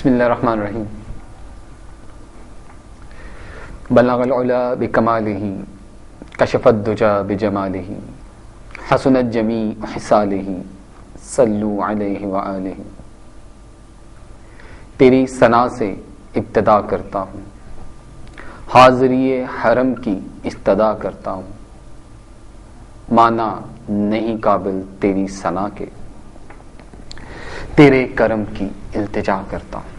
بسم اللہ الرحمن الرحیم. بلغ العلا بکمالہ کشف الدجی بجمالہ حسنت جمیع خصالہ صلوا علیہ وآلہ. تیری ثنا سے ابتدا کرتا ہوں، حاضری حرم کی استدا کرتا ہوں، مانا نہیں قابل تیری ثنا کے، تیرے کرم کی التجا کرتا ہوں.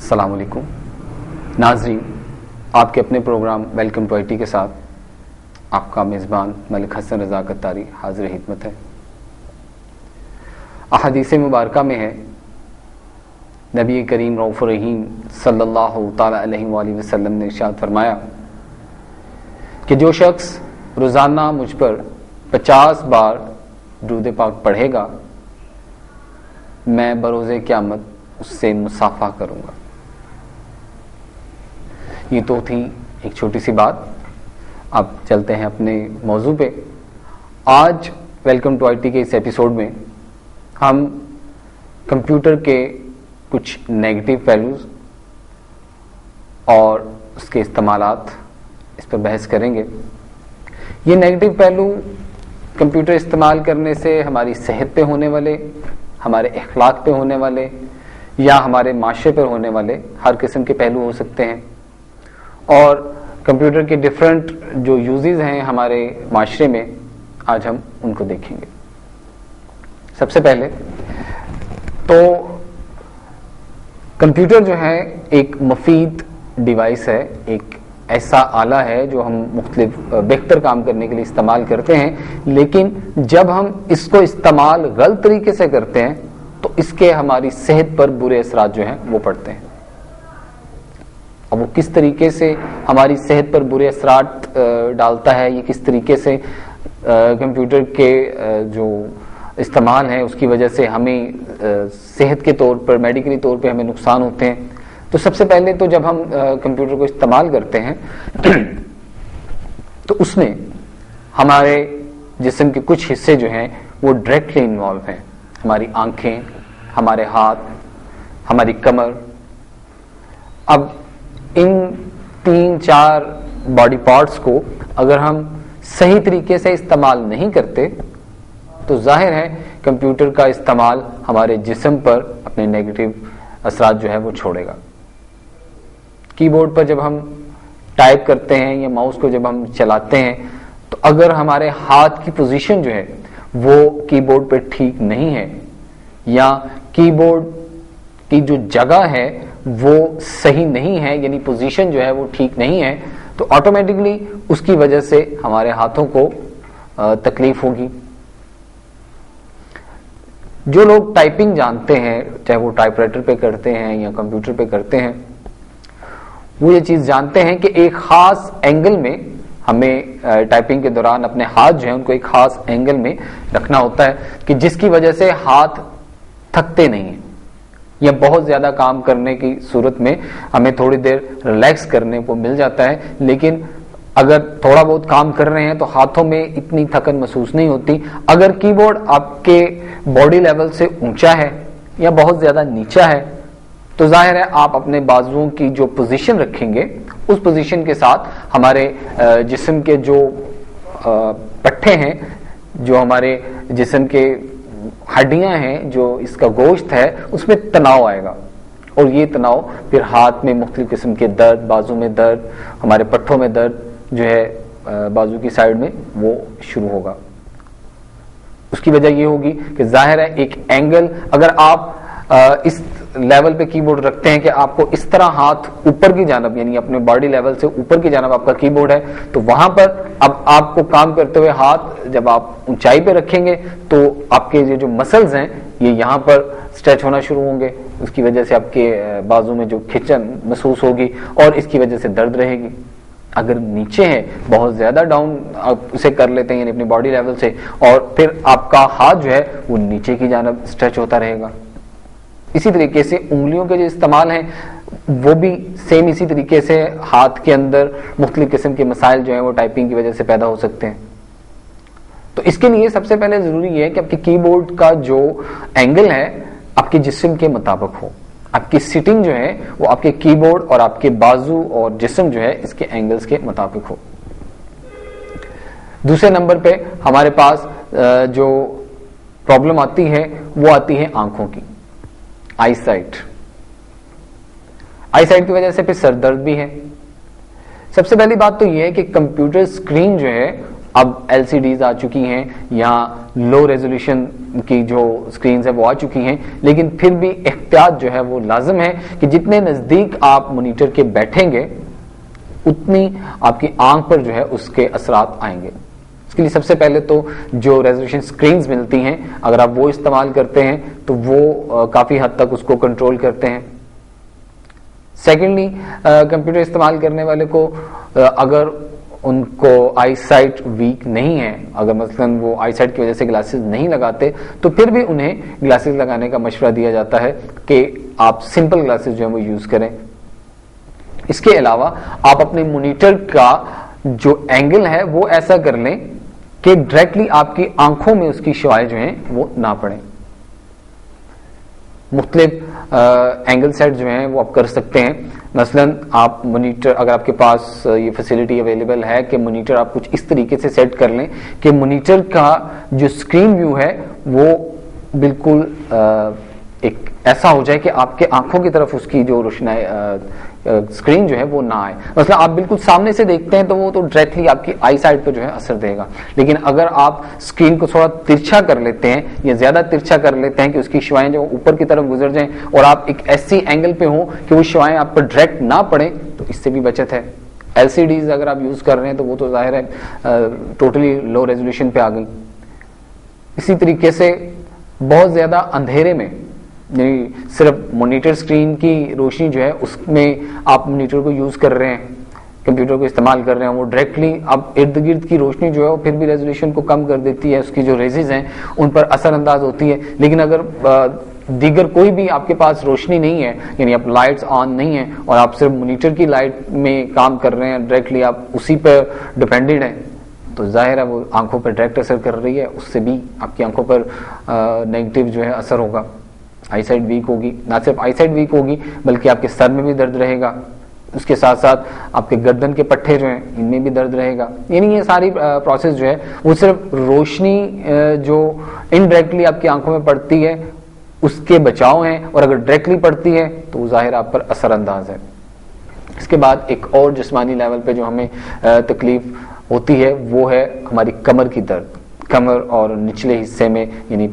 السلام علیکم ناظرین، آپ کے اپنے program welcome to I T کے ساتھ آپ کا میزبان ملک حسن رضا قطاری حاضر خدمت ہے. احادیث مبارکہ میں ہے، نبی کریم رؤوف الرحیم صلی اللہ تعالی علیہ وآلہ وسلم نے ارشاد فرمایا کہ جو شخص روزانہ مجھ پر 50 بار درود پاک پڑھے گا، میں بروز قیامت اس سے مصافحہ کروں گا. یہ تو تھی ایک چھوٹی سی بات. اب چلتے ہیں اپنے موضوع پہ. آج ویلکم ٹو آئی ٹی کے اس ایپیسوڈ میں ہم کمپیوٹر کے کچھ نیگیٹو پہلوز اور اس کے استعمالات اس پر بحث کریں گے. یہ نیگیٹو پہلو کمپیوٹر استعمال کرنے سے ہماری صحت پہ ہونے والے، ہمارے اخلاق پہ ہونے والے یا ہمارے معاشرے پر ہونے والے ہر قسم کے پہلو ہو سکتے ہیں، اور کمپیوٹر کے ڈفرینٹ جو یوزز ہیں ہمارے معاشرے میں آج ہم ان کو دیکھیں گے. سب سے پہلے تو کمپیوٹر جو ہے ایک مفید ڈیوائس ہے، ایک ایسا آلہ ہے جو ہم مختلف بہتر کام کرنے کے لیے استعمال کرتے ہیں، لیکن جب ہم اس کو استعمال غلط طریقے سے کرتے ہیں تو اس کے ہماری صحت پر برے اثرات جو ہیں وہ پڑتے ہیں. اب وہ کس طریقے سے ہماری صحت پر برے اثرات ڈالتا ہے، یہ کس طریقے سے کمپیوٹر کے جو استعمال ہے اس کی وجہ سے ہمیں صحت کے طور پر، میڈیکلی طور پہ ہمیں نقصان ہوتے ہیں. تو سب سے پہلے تو جب ہم کمپیوٹر کو استعمال کرتے ہیں تو اس میں ہمارے جسم کے کچھ حصے جو ہیں وہ ڈائریکٹلی انوالو ہیں. ہماری آنکھیں، ہمارے ہاتھ، ہماری کمر. اب ان 3-4 باڈی پارٹس کو اگر ہم صحیح طریقے سے استعمال نہیں کرتے تو ظاہر ہے کمپیوٹر کا استعمال ہمارے جسم پر اپنے نیگیٹو اثرات جو ہے وہ چھوڑے گا. کی بورڈ پر جب ہم ٹائپ کرتے ہیں یا ماؤس کو جب ہم چلاتے ہیں تو اگر ہمارے ہاتھ کی پوزیشن جو ہے وہ کی بورڈ پہ ٹھیک نہیں ہے یا کی بورڈ کی جو جگہ ہے وہ صحیح نہیں ہے، یعنی پوزیشن جو ہے وہ ٹھیک نہیں ہے، تو آٹومیٹکلی اس کی وجہ سے ہمارے ہاتھوں کو تکلیف ہوگی. جو لوگ ٹائپنگ جانتے ہیں، چاہے وہ ٹائپ رائٹر پہ کرتے ہیں یا کمپیوٹر پہ کرتے ہیں، وہ یہ چیز جانتے ہیں کہ ایک خاص اینگل میں ہمیں ٹائپنگ کے دوران اپنے ہاتھ جو ہیں ان کو ایک خاص اینگل میں رکھنا ہوتا ہے کہ جس کی وجہ سے ہاتھ تھکتے نہیں ہیں، یا بہت زیادہ کام کرنے کی صورت میں ہمیں تھوڑی دیر ریلیکس کرنے کو مل جاتا ہے، لیکن اگر تھوڑا بہت کام کر رہے ہیں تو ہاتھوں میں اتنی تھکن محسوس نہیں ہوتی. اگر کی بورڈ آپ کے باڈی لیول سے اونچا ہے یا بہت زیادہ نیچا ہے تو ظاہر ہے آپ اپنے بازوؤں کی جو پوزیشن رکھیں گے اس پوزیشن کے ساتھ ہمارے جسم کے جو پٹھے ہیں، جو ہمارے جسم کے ہڈیاں ہیں، جو اس کا گوشت ہے، اس میں تناؤ آئے گا، اور یہ تناؤ پھر ہاتھ میں مختلف قسم کے درد، بازو میں درد، ہمارے پٹھوں میں درد جو ہے بازو کی سائیڈ میں وہ شروع ہوگا. اس کی وجہ یہ ہوگی کہ ظاہر ہے ایک اینگل، اگر آپ اس لیول پہ کی بورڈ رکھتے ہیں کہ آپ کو اس طرح ہاتھ اوپر کی جانب، یعنی اپنے باڈی لیول سے اوپر کی جانب آپ کا کی بورڈ ہے، تو وہاں پر اب آپ کو کام کرتے ہوئے ہاتھ جب آپ اونچائی پہ رکھیں گے تو آپ کے یہ جو مسلز ہیں یہ یہاں پر اسٹریچ ہونا شروع ہوں گے. اس کی وجہ سے آپ کے بازو میں جو کھچن محسوس ہوگی اور اس کی وجہ سے درد رہے گی. اگر نیچے ہے، بہت زیادہ ڈاؤن آپ اسے کر لیتے ہیں یعنی اپنی باڈی لیول سے، اور پھر آپ کا ہاتھ جو ہے وہ نیچے کی جانب اسٹریچ ہوتا رہے گا. اسی طریقے سے انگلیوں کے جو استعمال ہیں وہ بھی سیم اسی طریقے سے ہاتھ کے اندر مختلف قسم کے مسائل جو ہیں وہ ٹائپنگ کی وجہ سے پیدا ہو سکتے ہیں. تو اس کے لیے سب سے پہلے ضروری ہے کہ آپ کی کی بورڈ کا جو اینگل ہے آپ کے جسم کے مطابق ہو. آپ کی سیٹنگ جو ہے وہ آپ کے کی بورڈ اور آپ کے بازو اور جسم جو ہے اس کے اینگلز کے مطابق ہو. دوسرے نمبر پہ ہمارے پاس جو پرابلم آتی ہے وہ آتی ہے آنکھوں کی, آئی سائٹ. آئی سائٹ کی وجہ سے پھر سر درد بھی ہے. سب سے پہلی بات تو یہ ہے کہ کمپیوٹر اسکرین جو ہے اب ایل سی ڈیز آ چکی ہیں یا لو ریزولوشن کی جو اسکرینز ہے وہ آ چکی ہیں, لیکن پھر بھی احتیاط جو ہے وہ لازم ہے کہ جتنے نزدیک آپ مانیٹر کے بیٹھیں گے اتنی آپ کی آنکھ پر جو ہے اس کے اثرات آئیں گے. اس کے لیے سب سے پہلے تو جو ریزولوشن اسکرینز ملتی ہیں اگر آپ وہ استعمال کرتے ہیں تو وہ کافی حد تک اس کو کنٹرول کرتے ہیں. سیکنڈلی کمپیوٹر استعمال کرنے والے کو اگر ان کو آئی سائٹ ویک نہیں ہے, اگر مثلاً وہ آئی سائٹ کی وجہ سے گلاسز نہیں لگاتے تو پھر بھی انہیں گلاسز لگانے کا مشورہ دیا جاتا ہے کہ آپ سمپل گلاسز جو ہیں وہ یوز کریں. اس کے علاوہ آپ اپنے مانیٹر کا جو اینگل ہے وہ ایسا کر لیں کہ ڈائریکٹلی آپ کی آنکھوں میں اس کی شعاعیں جو ہیں وہ نہ پڑیں. مختلف اینگل سیٹ جو ہیں وہ آپ کر سکتے ہیں. مثلاً آپ مانیٹر, اگر آپ کے پاس یہ فیسلٹی اویلیبل ہے کہ مانیٹر آپ کچھ اس طریقے سے سیٹ کر لیں کہ مانیٹر کا جو اسکرین ویو ہے وہ بالکل ایک ایسا ہو جائے کہ آپ کے آنکھوں کی طرف اس کی جو روشنائی اسکرین جو ہے وہ نہ آئے. مثلا آپ بالکل سامنے سے دیکھتے ہیں تو وہ تو ڈائریکٹلی آپ کی آئی سائٹ پہ جو ہے اثر دے گا, لیکن اگر آپ اسکرین کو تھوڑا ترچھا کر لیتے ہیں یا زیادہ ترچھا کر لیتے ہیں کہ اس کی شعاعیں جو اوپر کی طرف گزر جائیں اور آپ ایک ایسی اینگل پہ ہوں کہ وہ شعاعیں آپ پر ڈائریکٹ نہ پڑیں, تو اس سے بھی بچت ہے. ایل سی ڈیز اگر آپ یوز کر رہے ہیں تو وہ تو ظاہر ہے ٹوٹلی لو ریزولوشن پہ آ گئی. اسی طریقے سے بہت زیادہ اندھیرے میں, یعنی صرف مانیٹر اسکرین کی روشنی جو ہے اس میں آپ مانیٹر کو یوز کر رہے ہیں, کمپیوٹر کو استعمال کر رہے ہیں, وہ ڈائریکٹلی اب ارد گرد کی روشنی جو ہے وہ پھر بھی ریزولوشن کو کم کر دیتی ہے, اس کی جو ریزز ہیں ان پر اثر انداز ہوتی ہے. لیکن اگر دیگر کوئی بھی آپ کے پاس روشنی نہیں ہے, یعنی آپ لائٹس آن نہیں ہیں اور آپ صرف مانیٹر کی لائٹ میں کام کر رہے ہیں, ڈائریکٹلی آپ اسی پہ ڈپینڈنٹ ہیں, تو ظاہر ہے وہ آنکھوں پر ڈائریکٹ اثر کر رہی ہے, اس سے بھی آپ کی آنکھوں پر نیگیٹو جو ہے اثر ہوگا. آئی سائٹ ویک ہوگی, نہ صرف آئی سائٹ ویک ہوگی بلکہ آپ کے سر میں بھی درد رہے گا, اس کے ساتھ ساتھ آپ کے گردن کے پٹھے جو ہیں ان میں بھی درد رہے گا. یعنی یہ ساری پروسیس جو ہے وہ صرف روشنی جو انڈائریکٹلی آپ کی آنکھوں میں پڑتی ہے اس کے بچاؤ ہیں, اور اگر ڈائریکٹلی پڑتی ہے تو وہ ظاہر آپ پر اثر انداز ہے. اس کے بعد ایک اور جسمانی لیول پہ جو ہمیں تکلیف ہوتی ہے وہ ہے ہماری کمر کی درد. کمر اور نچلے حصے میں, یعنی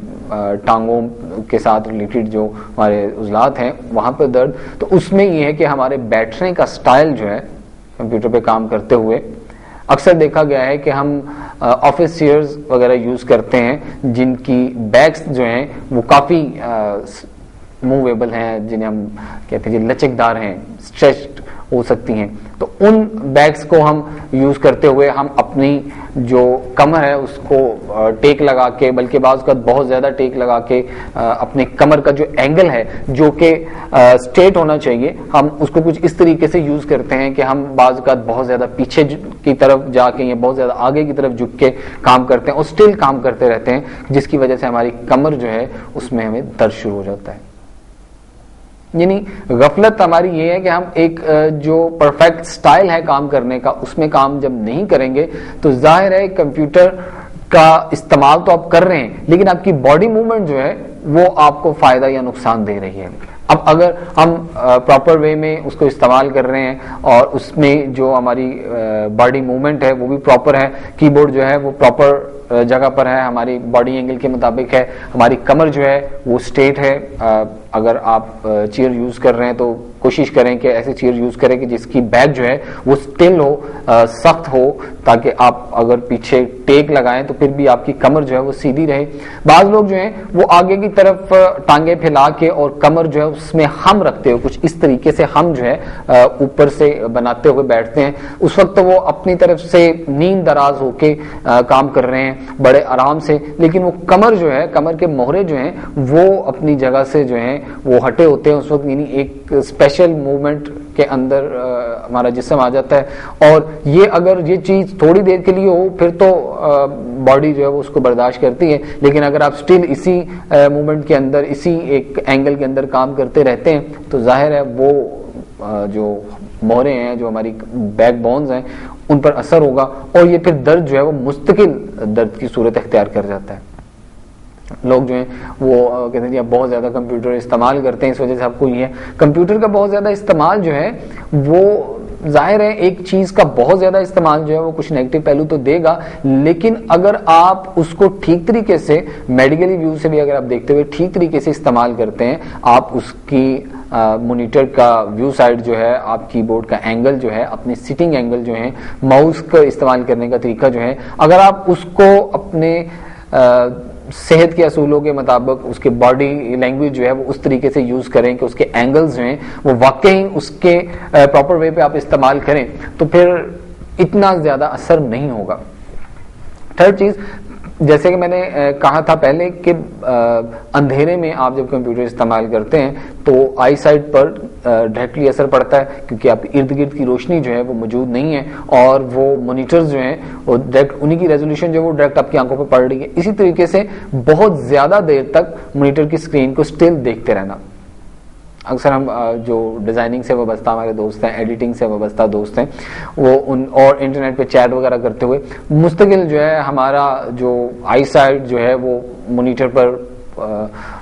ٹانگوں کے ساتھ ریلیٹڈ جو ہمارے عضلات ہیں وہاں پہ درد. تو اس میں یہ ہے کہ ہمارے بیٹھنے کا سٹائل جو ہے کمپیوٹر پہ کام کرتے ہوئے اکثر دیکھا گیا ہے کہ ہم آفس چیئرز وغیرہ یوز کرتے ہیں جن کی بیکس جو ہیں وہ کافی موویبل ہیں, جنہیں ہم کہتے ہیں لچکدار ہیں, اسٹریچڈ ہو سکتی ہیں. تو ان بیگس کو ہم یوز کرتے ہوئے ہم اپنی جو کمر ہے اس کو ٹیک لگا کے, بلکہ بعض اوقات بہت زیادہ ٹیک لگا کے اپنے کمر کا جو اینگل ہے جو کہ اسٹریٹ ہونا چاہیے, ہم اس کو کچھ اس طریقے سے یوز کرتے ہیں کہ ہم بعض اوقات بہت زیادہ پیچھے کی طرف جا کے یا بہت زیادہ آگے کی طرف جھک کے کام کرتے ہیں اور اسٹل کام کرتے رہتے ہیں, جس کی وجہ سے ہماری کمر جو ہے اس میں ہمیں درد شروع ہو جاتا ہے. یعنی غفلت ہماری یہ ہے کہ ہم ایک جو پرفیکٹ سٹائل ہے کام کرنے کا اس میں کام جب نہیں کریں گے تو ظاہر ہے کمپیوٹر کا استعمال تو آپ کر رہے ہیں لیکن آپ کی باڈی موومنٹ جو ہے وہ آپ کو فائدہ یا نقصان دے رہی ہے. اب اگر ہم پراپر وے میں اس کو استعمال کر رہے ہیں اور اس میں جو ہماری باڈی موومنٹ ہے وہ بھی پراپر ہے, کی بورڈ جو ہے وہ پراپر جگہ پر ہے, ہماری باڈی اینگل کے مطابق ہے, ہماری کمر جو ہے وہ اسٹریٹ ہے. اگر آپ چیئر یوز کر رہے ہیں تو کوشش کریں کہ ایسے چیئر یوز کریں کہ جس کی بیک جو ہے وہ اسٹل ہو, سخت ہو, تاکہ آپ اگر پیچھے ٹیک لگائیں تو پھر بھی آپ کی کمر جو ہے وہ سیدھی رہے. بعض لوگ جو ہیں وہ آگے کی طرف ٹانگیں پھیلا کے اور کمر جو ہے اس میں ہم رکھتے ہوئے کچھ اس طریقے سے ہم جو ہے اوپر سے بناتے ہوئے بیٹھتے ہیں. اس وقت وہ اپنی طرف سے نیند دراز ہو کے کام کر رہے ہیں بڑے آرام سے, لیکن وہ کمر جو ہے, کمر کے موہرے جو ہیں وہ اپنی جگہ سے جو ہیں وہ ہٹے ہوتے ہیں اس وقت. یعنی ایک اسپیشل موومنٹ کے اندر ہمارا جسم آ جاتا ہے، اور یہ اگر یہ چیز تھوڑی دیر کے لیے ہو پھر تو باڈی جو ہے وہ اس کو برداشت کرتی ہے، لیکن اگر آپ سٹل اسی مومنٹ کے اندر اسی ایک اینگل کے اندر کام کرتے رہتے ہیں تو ظاہر ہے وہ جو مہرے ہیں، جو ہماری بیک بونز ہیں، ان پر اثر ہوگا، اور یہ پھر درد جو ہے وہ مستقل درد کی صورت اختیار کر جاتا ہے۔ لوگ جو ہیں وہ کہتے ہیں جی آپ بہت زیادہ کمپیوٹر استعمال کرتے ہیں، اس وجہ سے آپ کو یہ ہے۔ کمپیوٹر کا بہت زیادہ استعمال جو ہے وہ ظاہر ہے ایک چیز کا بہت زیادہ استعمال جو ہے وہ کچھ نیگیٹو پہلو تو دے گا، لیکن اگر آپ اس کو ٹھیک طریقے سے میڈیکلی ویو سے بھی اگر آپ دیکھتے ہوئے ٹھیک طریقے سے استعمال کرتے ہیں، آپ اس کی مانیٹر کا ویو سائڈ جو ہے، آپ کی بورڈ کا اینگل جو ہے، اپنے سٹنگ اینگل جو ہے، ماؤس کا استعمال کرنے کا طریقہ جو ہے، اگر آپ اس کو اپنے صحت کے اصولوں کے مطابق اس کے باڈی لینگویج جو ہے وہ اس طریقے سے یوز کریں کہ اس کے اینگلز جو ہیں وہ واقعی اس کے پراپر وے پہ آپ استعمال کریں، تو پھر اتنا زیادہ اثر نہیں ہوگا۔ تھرڈ چیز، جیسے کہ میں نے کہا تھا پہلے کہ اندھیرے میں آپ جب کمپیوٹر استعمال کرتے ہیں تو آئی سائٹ پر ڈائریکٹلی اثر پڑتا ہے، کیونکہ آپ ارد گرد کی روشنی جو ہے وہ موجود نہیں ہے، اور وہ مانیٹرز جو ہیں وہ ڈائریکٹ انہی کی ریزولوشن جو ہے وہ ڈائریکٹ آپ کی آنکھوں پہ پڑ رہی ہے۔ اسی طریقے سے بہت زیادہ دیر تک مانیٹر کی اسکرین کو اسٹل دیکھتے رہنا، اکثر ہم جو ڈیزائننگ سے وابستہ ہمارے دوست ہیں، ایڈیٹنگ سے وابستہ دوست ہیں، وہ اور انٹرنیٹ پہ چیٹ وغیرہ کرتے ہوئے مستقل جو ہے ہمارا جو آئی سائٹ جو ہے وہ مانیٹر پر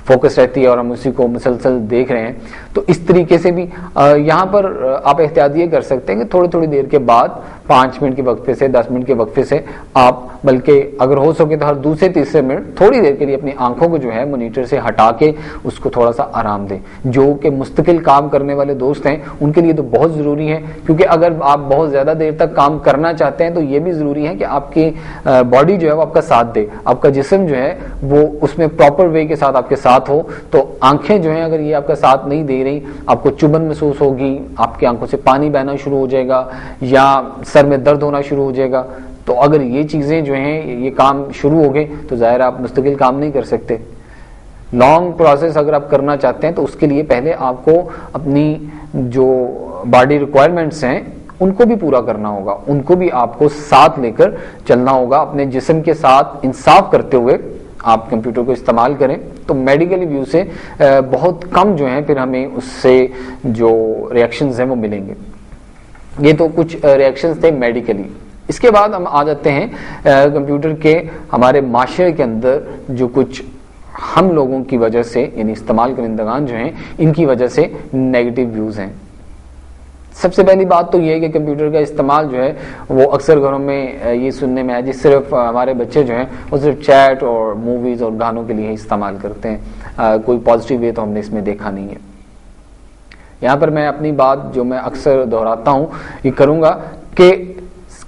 فوکس رہتی ہے اور ہم اسی کو مسلسل دیکھ رہے ہیں۔ تو اس طریقے سے بھی یہاں پر آپ احتیاط یہ کر سکتے ہیں کہ تھوڑی تھوڑی دیر کے بعد 5 منٹ کے وقفے سے 10 منٹ کے وقفے سے آپ، بلکہ اگر ہو سکے تو ہر دوسرے تیسرے منٹ تھوڑی دیر کے لیے اپنی آنکھوں کو جو ہے مانیٹر سے ہٹا کے اس کو تھوڑا سا آرام دیں۔ جو کہ مستقل کام کرنے والے دوست ہیں ان کے لیے تو بہت ضروری ہے، کیونکہ اگر آپ بہت زیادہ دیر تک کام کرنا چاہتے ہیں تو یہ بھی ضروری ہے کہ آپ کی باڈی جو ہے وہ آپ کا ساتھ دے، آپ کا جسم جو ہے وہ اس میں پراپر وے کے ساتھ آپ کے ساتھ ہو۔ تو آنکھیں جو ہیں اگر یہ آپ کا ساتھ نہیں دے رہی، آپ کو چبھن محسوس ہوگی، آپ کی آنکھوں سے پانی بہنا شروع ہو جائے گا، یا سر میں درد ہونا شروع ہو جائے گا۔ تو اگر یہ چیزیں جو ہیں یہ کام شروع ہو گئے تو ظاہر آپ مستقل کام نہیں کر سکتے۔ لانگ پروسیس اگر آپ کرنا چاہتے ہیں تو اس کے لیے پہلے آپ کو اپنی جو باڈی ریکوائرمنٹس ہیں ان کو بھی پورا کرنا ہوگا، ان کو بھی آپ کو ساتھ لے کر چلنا ہوگا، اپنے جسم کے ساتھ انصاف کرتے ہوئے آپ کمپیوٹر کو استعمال کریں۔ تو میڈیکلی ویو سے بہت کم جو ہیں پھر ہمیں اس سے جو ریئیکشنز ہیں وہ ملیں گے۔ یہ تو کچھ ریئیکشنز تھے میڈیکلی۔ اس کے بعد ہم آ جاتے ہیں کمپیوٹر کے ہمارے معاشرے کے اندر جو کچھ ہم لوگوں کی وجہ سے، یعنی استعمال کنندگان جو ہیں ان کی وجہ سے نیگیٹو ویوز ہیں۔ سب سے پہلی بات تو یہ ہے کہ کمپیوٹر کا استعمال جو ہے وہ اکثر گھروں میں یہ سننے میں آیا جی صرف ہمارے بچے جو ہیں وہ صرف چیٹ اور موویز اور گانوں کے لیے استعمال کرتے ہیں، کوئی پازیٹیو وے تو ہم نے اس میں دیکھا نہیں ہے۔ یہاں پر میں اپنی بات جو میں اکثر دہراتا ہوں یہ کروں گا کہ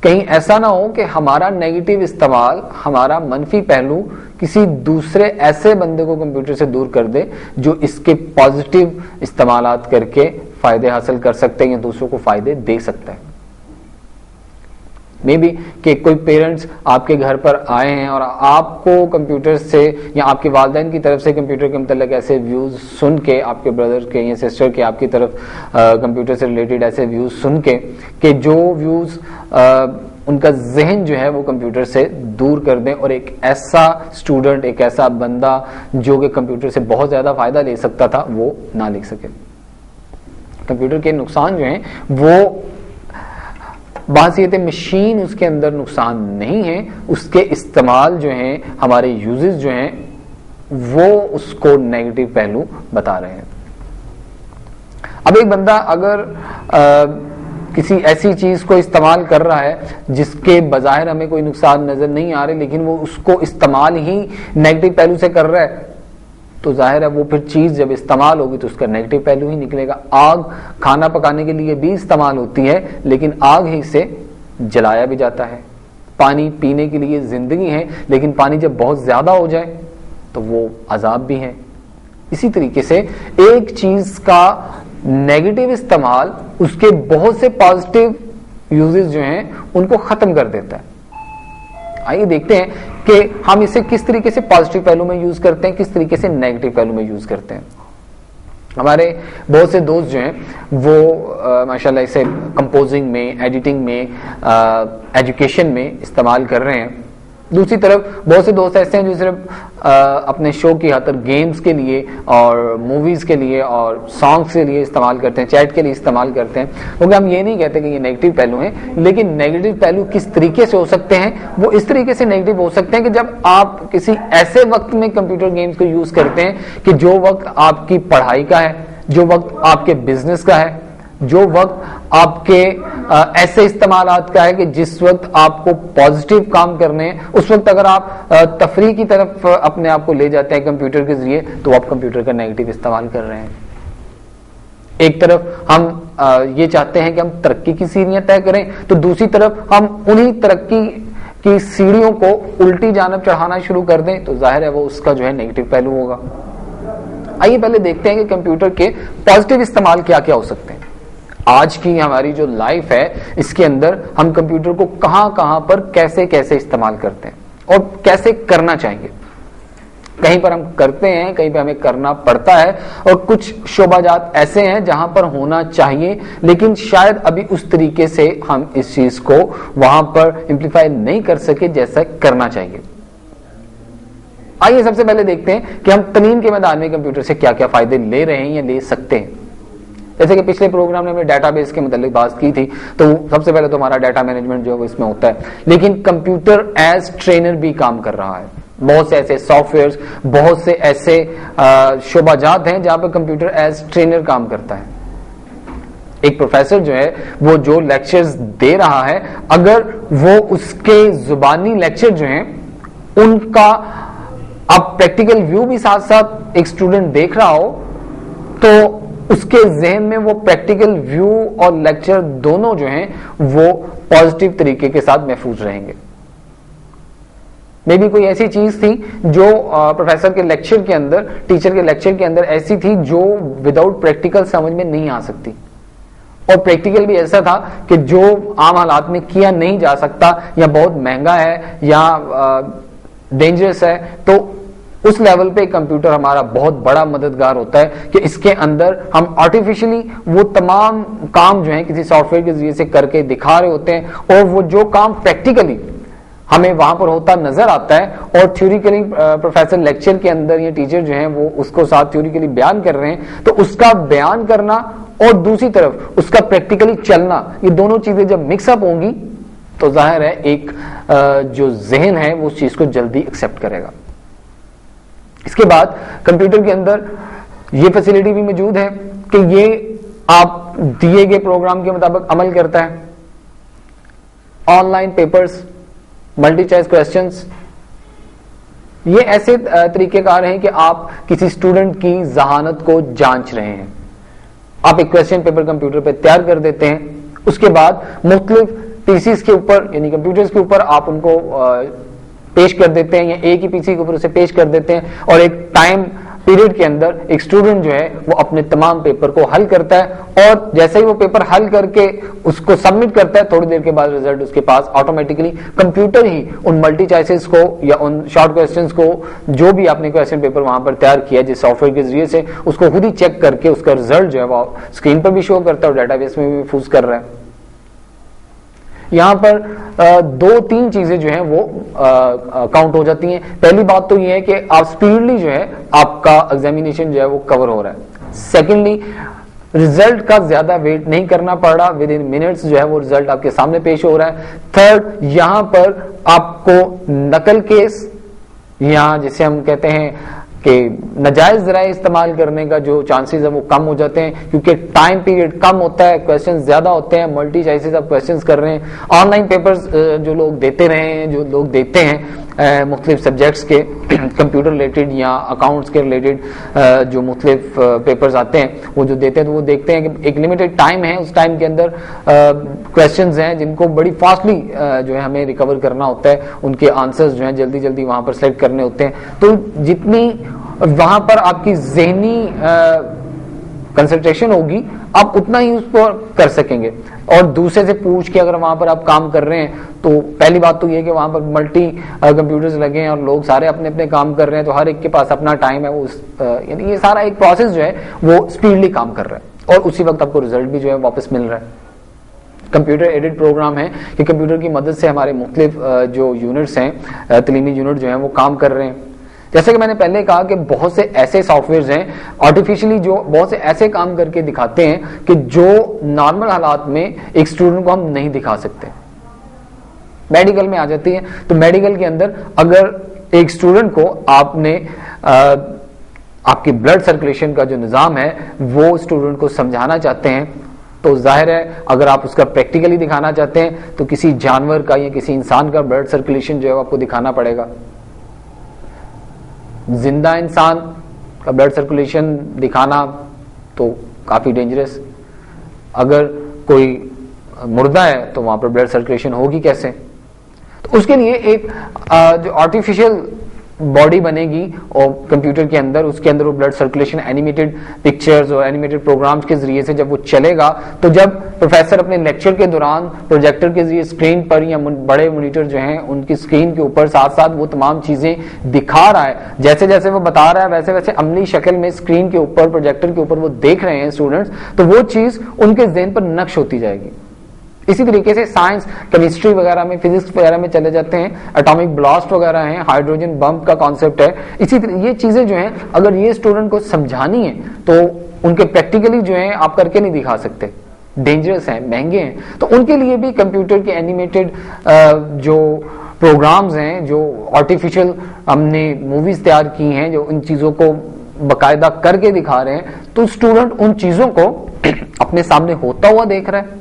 کہیں ایسا نہ ہو کہ ہمارا نیگیٹو استعمال، ہمارا منفی پہلو کسی دوسرے ایسے بندے کو کمپیوٹر سے دور کر دے جو اس کے پازیٹیو استعمالات کر کے فائدے حاصل کر سکتے ہیں یا دوسروں کو فائدے دے سکتا ہے۔ مے بی کہ کوئی پیرنٹس آپ کے گھر پر آئے ہیں اور آپ کو کمپیوٹر سے یا آپ کے والدین کی طرف سے کمپیوٹر کے متعلق ایسے ویوز سن کے، آپ کے بردر کے یا سسٹر کے آپ کی طرف کمپیوٹر سے ریلیٹڈ ایسے ویوز سن کے کہ جو ویوز ان کا ذہن جو ہے وہ کمپیوٹر سے دور کر دیں اور ایک ایسا اسٹوڈنٹ، ایک ایسا بندہ جو کہ کمپیوٹر سے بہت زیادہ فائدہ لے سکتا تھا وہ نہ لے سکے۔ کمپیوٹر کے نقصان جو ہیں وہ بحیثیت مشین اس کے اندر نقصان نہیں ہے، اس کے استعمال جو ہیں، ہمارے یوزز جو ہیں وہ اس کو نیگیٹو پہلو بتا رہے ہیں۔ اب ایک بندہ اگر کسی ایسی چیز کو استعمال کر رہا ہے جس کے بظاہر ہمیں کوئی نقصان نظر نہیں آ رہے لیکن وہ اس کو استعمال ہی نیگیٹو پہلو سے کر رہا ہے تو ظاہر ہے وہ پھر چیز جب استعمال ہوگی تو اس کا نیگیٹو پہلو ہی نکلے گا۔ آگ کھانا پکانے کے لیے بھی استعمال ہوتی ہے لیکن آگ ہی سے جلایا بھی جاتا ہے۔ پانی پینے کے لیے زندگی ہے لیکن پانی جب بہت زیادہ ہو جائے تو وہ عذاب بھی ہے۔ اسی طریقے سے ایک چیز کا نیگیٹو استعمال اس کے بہت سے پازیٹیو یوزز جو ہیں ان کو ختم کر دیتا ہے۔ آئیے دیکھتے ہیں کہ ہم اسے کس طریقے سے پازیٹیو پہلو میں یوز کرتے ہیں، کس طریقے سے نیگیٹو پہلو میں یوز کرتے ہیں۔ ہمارے بہت سے دوست جو ہیں وہ ماشاءاللہ اسے کمپوزنگ میں، ایڈیٹنگ میں، ایجوکیشن میں استعمال کر رہے ہیں. دوسری طرف بہت سے دوست ایسے ہیں جو صرف اپنے شو کی خاطر گیمز کے لیے اور موویز کے لیے اور سانگس کے لیے استعمال کرتے ہیں، چیٹ کے لیے استعمال کرتے ہیں. کیونکہ ہم یہ نہیں کہتے کہ یہ نیگیٹو پہلو ہیں، لیکن نیگیٹو پہلو کس طریقے سے ہو سکتے ہیں؟ وہ اس طریقے سے نیگیٹو ہو سکتے ہیں کہ جب آپ کسی ایسے وقت میں کمپیوٹر گیمز کو یوز کرتے ہیں کہ جو وقت آپ کی پڑھائی کا ہے، جو وقت آپ کے بزنس کا ہے، جو وقت آپ کے ایسے استعمالات کا ہے کہ جس وقت آپ کو پازیٹیو کام کرنے ہیں، اس وقت اگر آپ تفریح کی طرف اپنے آپ کو لے جاتے ہیں کمپیوٹر کے ذریعے، تو آپ کمپیوٹر کا نیگیٹو استعمال کر رہے ہیں. ایک طرف ہم یہ چاہتے ہیں کہ ہم ترقی کی سیڑھیاں طے کریں، تو دوسری طرف ہم انہی ترقی کی سیڑھیوں کو الٹی جانب چڑھانا شروع کر دیں، تو ظاہر ہے وہ اس کا جو ہے نیگیٹو پہلو ہوگا. آئیے پہلے دیکھتے ہیں کہ کمپیوٹر کے پازیٹیو استعمال کیا کیا ہو سکتے ہیں. آج کی ہماری جو لائف ہے اس کے اندر ہم کمپیوٹر کو کہاں کہاں پر کیسے کیسے استعمال کرتے ہیں اور کیسے کرنا چاہیے. کہیں پر ہم کرتے ہیں، کہیں پہ ہمیں کرنا پڑتا ہے، اور کچھ شعبہ جات ایسے ہیں جہاں پر ہونا چاہیے لیکن شاید ابھی اس طریقے سے ہم اس چیز کو وہاں پر امپلیفائی نہیں کر سکے جیسا کرنا چاہیے. آئیے سب سے پہلے دیکھتے ہیں کہ ہم تعلیم کے میدان میں کمپیوٹر سے کیا کیا فائدے لے رہے ہیں یا لے سکتے ہیں. جیسے کہ پچھلے پروگرام میں ہم نے ڈیٹا بیس کے متعلق بات کی تھی، تو سب سے پہلے تو ہمارا ڈیٹا مینجمنٹ جو ہے اس میں ہوتا ہے، لیکن کمپیوٹر ایز ٹرینر بھی کام کر رہا ہے. بہت سے ایسے سافٹ ویئر، بہت سے ایسے شعبہ جات ہیں جہاں پہ کمپیوٹر ایز ٹرینر کام کرتا ہے. ایک پروفیسر جو ہے وہ جو لیکچرز دے رہا ہے، اگر وہ اس کے زبانی لیکچر جو ہیں ان کا اب پریکٹیکل ویو بھی ساتھ ساتھ ایک اسٹوڈنٹ دیکھ رہا ہو، تو اس کے ذہن میں وہ پریکٹیکل ویو اور لیکچر دونوں جو ہیں وہ پازیٹیو طریقے کے ساتھ محفوظ رہیں گے. میں بھی کوئی ایسی چیز تھی جو پروفیسر کے لیکچر کے اندر، ٹیچر کے لیکچر کے اندر ایسی تھی جو وداؤٹ پریکٹیکل سمجھ میں نہیں آ سکتی، اور پریکٹیکل بھی ایسا تھا کہ جو عام حالات میں کیا نہیں جا سکتا یا بہت مہنگا ہے یا ڈینجرس ہے. تو اس لیول پہ کمپیوٹر ہمارا بہت بڑا مددگار ہوتا ہے کہ اس کے اندر ہم آرٹیفیشلی وہ تمام کام جو ہیں کسی سافٹ ویئر کے ذریعے سے کر کے دکھا رہے ہوتے ہیں، اور وہ جو کام پریکٹیکلی ہمیں وہاں پر ہوتا نظر آتا ہے، اور تھیوریکلی پروفیسر لیکچر کے اندر یا ٹیچر جو ہیں وہ اس کو ساتھ تھیوریکلی بیان کر رہے ہیں، تو اس کا بیان کرنا اور دوسری طرف اس کا پریکٹیکلی چلنا، یہ دونوں چیزیں جب مکس اپ ہوں گی تو ظاہر ہے ایک جو ذہن ہے وہ اس چیز کو جلدی ایکسپٹ کرے گا. اس کے بعد کمپیوٹر کے اندر یہ فیسلٹی بھی موجود ہے کہ یہ آپ دیے گئے پروگرام کے مطابق عمل کرتا ہے. On line papers, multi choice questions, یہ ایسے طریقہ کار ہیں کہ آپ کسی اسٹوڈنٹ کی ذہانت کو جانچ رہے ہیں. آپ ایک کوسچن پیپر کمپیوٹر پہ تیار کر دیتے ہیں، اس کے بعد مختلف پی سیز کے اوپر یعنی کمپیوٹرز کے اوپر آپ ان کو پیش کر دیتے ہیں، یا ایک ہی پی سی کے اوپر اسے پیش کر دیتے ہیں، اور ایک ٹائم پیریڈ کے اندر ایک اسٹوڈنٹ جو ہے وہ اپنے تمام پیپر کو حل کرتا ہے، اور جیسے ہی وہ پیپر حل کر کے اس کو سبمٹ کرتا ہے، تھوڑی دیر کے بعد رزلٹ اس کے پاس آٹومیٹکلی کمپیوٹر ہی ان ملٹی چوائسز کو یا ان شارٹ کوسچنز کو جو بھی آپ نے کوسچن پیپر وہاں پر تیار کیا جس سافٹ ویئر کے ذریعے سے، اس کو خود ہی چیک کر کے اس کا رزلٹ جو ہے وہ اسکرین پر بھی شو کرتا ہے اور ڈیٹا بیس میں بھی محفوظ کر رہا ہے. یہاں پر دو تین چیزیں جو ہیں وہ کاؤنٹ ہو جاتی ہیں. پہلی بات تو یہ ہے کہ آپ سپیڈلی جو ہے آپ کا ایگزامینیشن جو ہے وہ کور ہو رہا ہے. سیکنڈلی رزلٹ کا زیادہ ویٹ نہیں کرنا پڑ رہا، ود ان منٹس جو ہے وہ رزلٹ آپ کے سامنے پیش ہو رہا ہے. تھرڈ، یہاں پر آپ کو نقل کیس، یہاں جسے ہم کہتے ہیں کہ ناجائز ذرائع استعمال کرنے کا جو چانسز ہے وہ کم ہو جاتے ہیں، کیونکہ ٹائم پیریڈ کم ہوتا ہے، کوسچن زیادہ ہوتے ہیں، ملٹی چوائسز آپ کوسچنز کر رہے ہیں. آن لائن پیپرز جو لوگ دیتے رہے ہیں، جو لوگ دیتے ہیں مختلف سبجیکٹس کے کمپیوٹر ریلیٹڈ یا اکاؤنٹس کے ریلیٹڈ جو مختلف پیپرز آتے ہیں وہ جو دیتے ہیں، تو وہ دیکھتے ہیں کہ ایک لمیٹڈ ٹائم ہے، اس ٹائم کے اندر کوسچنز ہیں جن کو بڑی فاسٹلی جو ہے ہمیں ریکور کرنا ہوتا ہے، ان کے آنسرز جو ہیں جلدی جلدی وہاں پر سلیکٹ کرنے ہوتے ہیں. تو جتنی وہاں پر آپ کی ذہنی کنسنٹریشن ہوگی آپ اتنا ہی اس کو کر سکیں گے. اور دوسرے سے پوچھ کے اگر وہاں پر آپ کام کر رہے ہیں تو پہلی بات تو یہ کہ وہاں پر ملٹی کمپیوٹرز لگے ہیں اور لوگ سارے اپنے اپنے کام کر رہے ہیں، تو ہر ایک کے پاس اپنا ٹائم ہے، وہ یعنی یہ سارا ایک پروسیس جو ہے وہ اسپیڈلی کام کر رہا ہے اور اسی وقت آپ کو رزلٹ بھی جو ہے واپس مل رہا ہے۔ کمپیوٹر ایڈٹ پروگرام ہے کہ کمپیوٹر کی مدد سے ہمارے مختلف جو یونٹس ہیں، تعلیمی یونٹ جو ہیں وہ کام کر رہے ہیں۔ جیسے کہ میں نے پہلے کہا کہ بہت سے ایسے سافٹ ویئرز ہیں آرٹیفیشلی جو بہت سے ایسے کام کر کے دکھاتے ہیں کہ جو نارمل حالات میں ایک اسٹوڈنٹ کو ہم نہیں دکھا سکتے۔ میڈیکل میں آ جاتی ہے تو میڈیکل کے اندر اگر ایک اسٹوڈنٹ کو آپ نے آپ کی بلڈ سرکولیشن کا جو نظام ہے وہ اسٹوڈنٹ کو سمجھانا چاہتے ہیں تو ظاہر ہے اگر آپ اس کا پریکٹیکلی دکھانا چاہتے ہیں تو کسی جانور کا یا کسی انسان کا بلڈ سرکولیشن جو ہے آپ کو دکھانا پڑے گا۔ زندہ انسان کا بلڈ سرکولیشن دکھانا تو کافی ڈینجرس، اگر کوئی مردہ ہے تو وہاں پر بلڈ سرکولیشن ہوگی کیسے؟ تو اس کے لیے ایک جو آرٹیفیشیل باڈی بنے گی اور کمپیوٹر کے اندر، اس کے اندر وہ بلڈ سرکولیشن اینیمیٹڈ پکچرز اور اینیمیٹڈ پروگرامز کے ذریعے سے جب وہ چلے گا تو جب پروفیسر اپنے لیکچر کے دوران پروجیکٹر کے ذریعے اسکرین پر یا بڑے مانیٹر جو ہیں ان کی اسکرین کے اوپر ساتھ ساتھ وہ تمام چیزیں دکھا رہا ہے، جیسے جیسے وہ بتا رہا ہے ویسے ویسے عملی شکل میں اسکرین کے اوپر پروجیکٹر کے اوپر وہ دیکھ رہے ہیں اسٹوڈنٹس، تو وہ چیز ان کے ذہن پر نقش ہوتی جائے گی۔ اسی طریقے سے سائنس، کیمسٹری وغیرہ میں، فزکس وغیرہ میں چلے جاتے ہیں، ایٹامک بلاسٹ وغیرہ ہیں، ہائیڈروجن بمپ کا کانسیپٹ ہے، اسی طرح یہ چیزیں جو ہیں اگر یہ اسٹوڈنٹ کو سمجھانی ہے تو ان کے پریکٹیکلی جو ہیں آپ کر کے نہیں دکھا سکتے، ڈینجرس ہیں، مہنگے ہیں، تو ان کے لیے بھی کمپیوٹر کے اینیمیٹڈ جو پروگرامز ہیں، جو آرٹیفیشل ہم نے موویز تیار کی ہیں جو ان چیزوں کو باقاعدہ کر کے دکھا رہے ہیں، تو اسٹوڈنٹ ان چیزوں کو اپنے سامنے ہوتا ہوا دیکھ رہا ہے،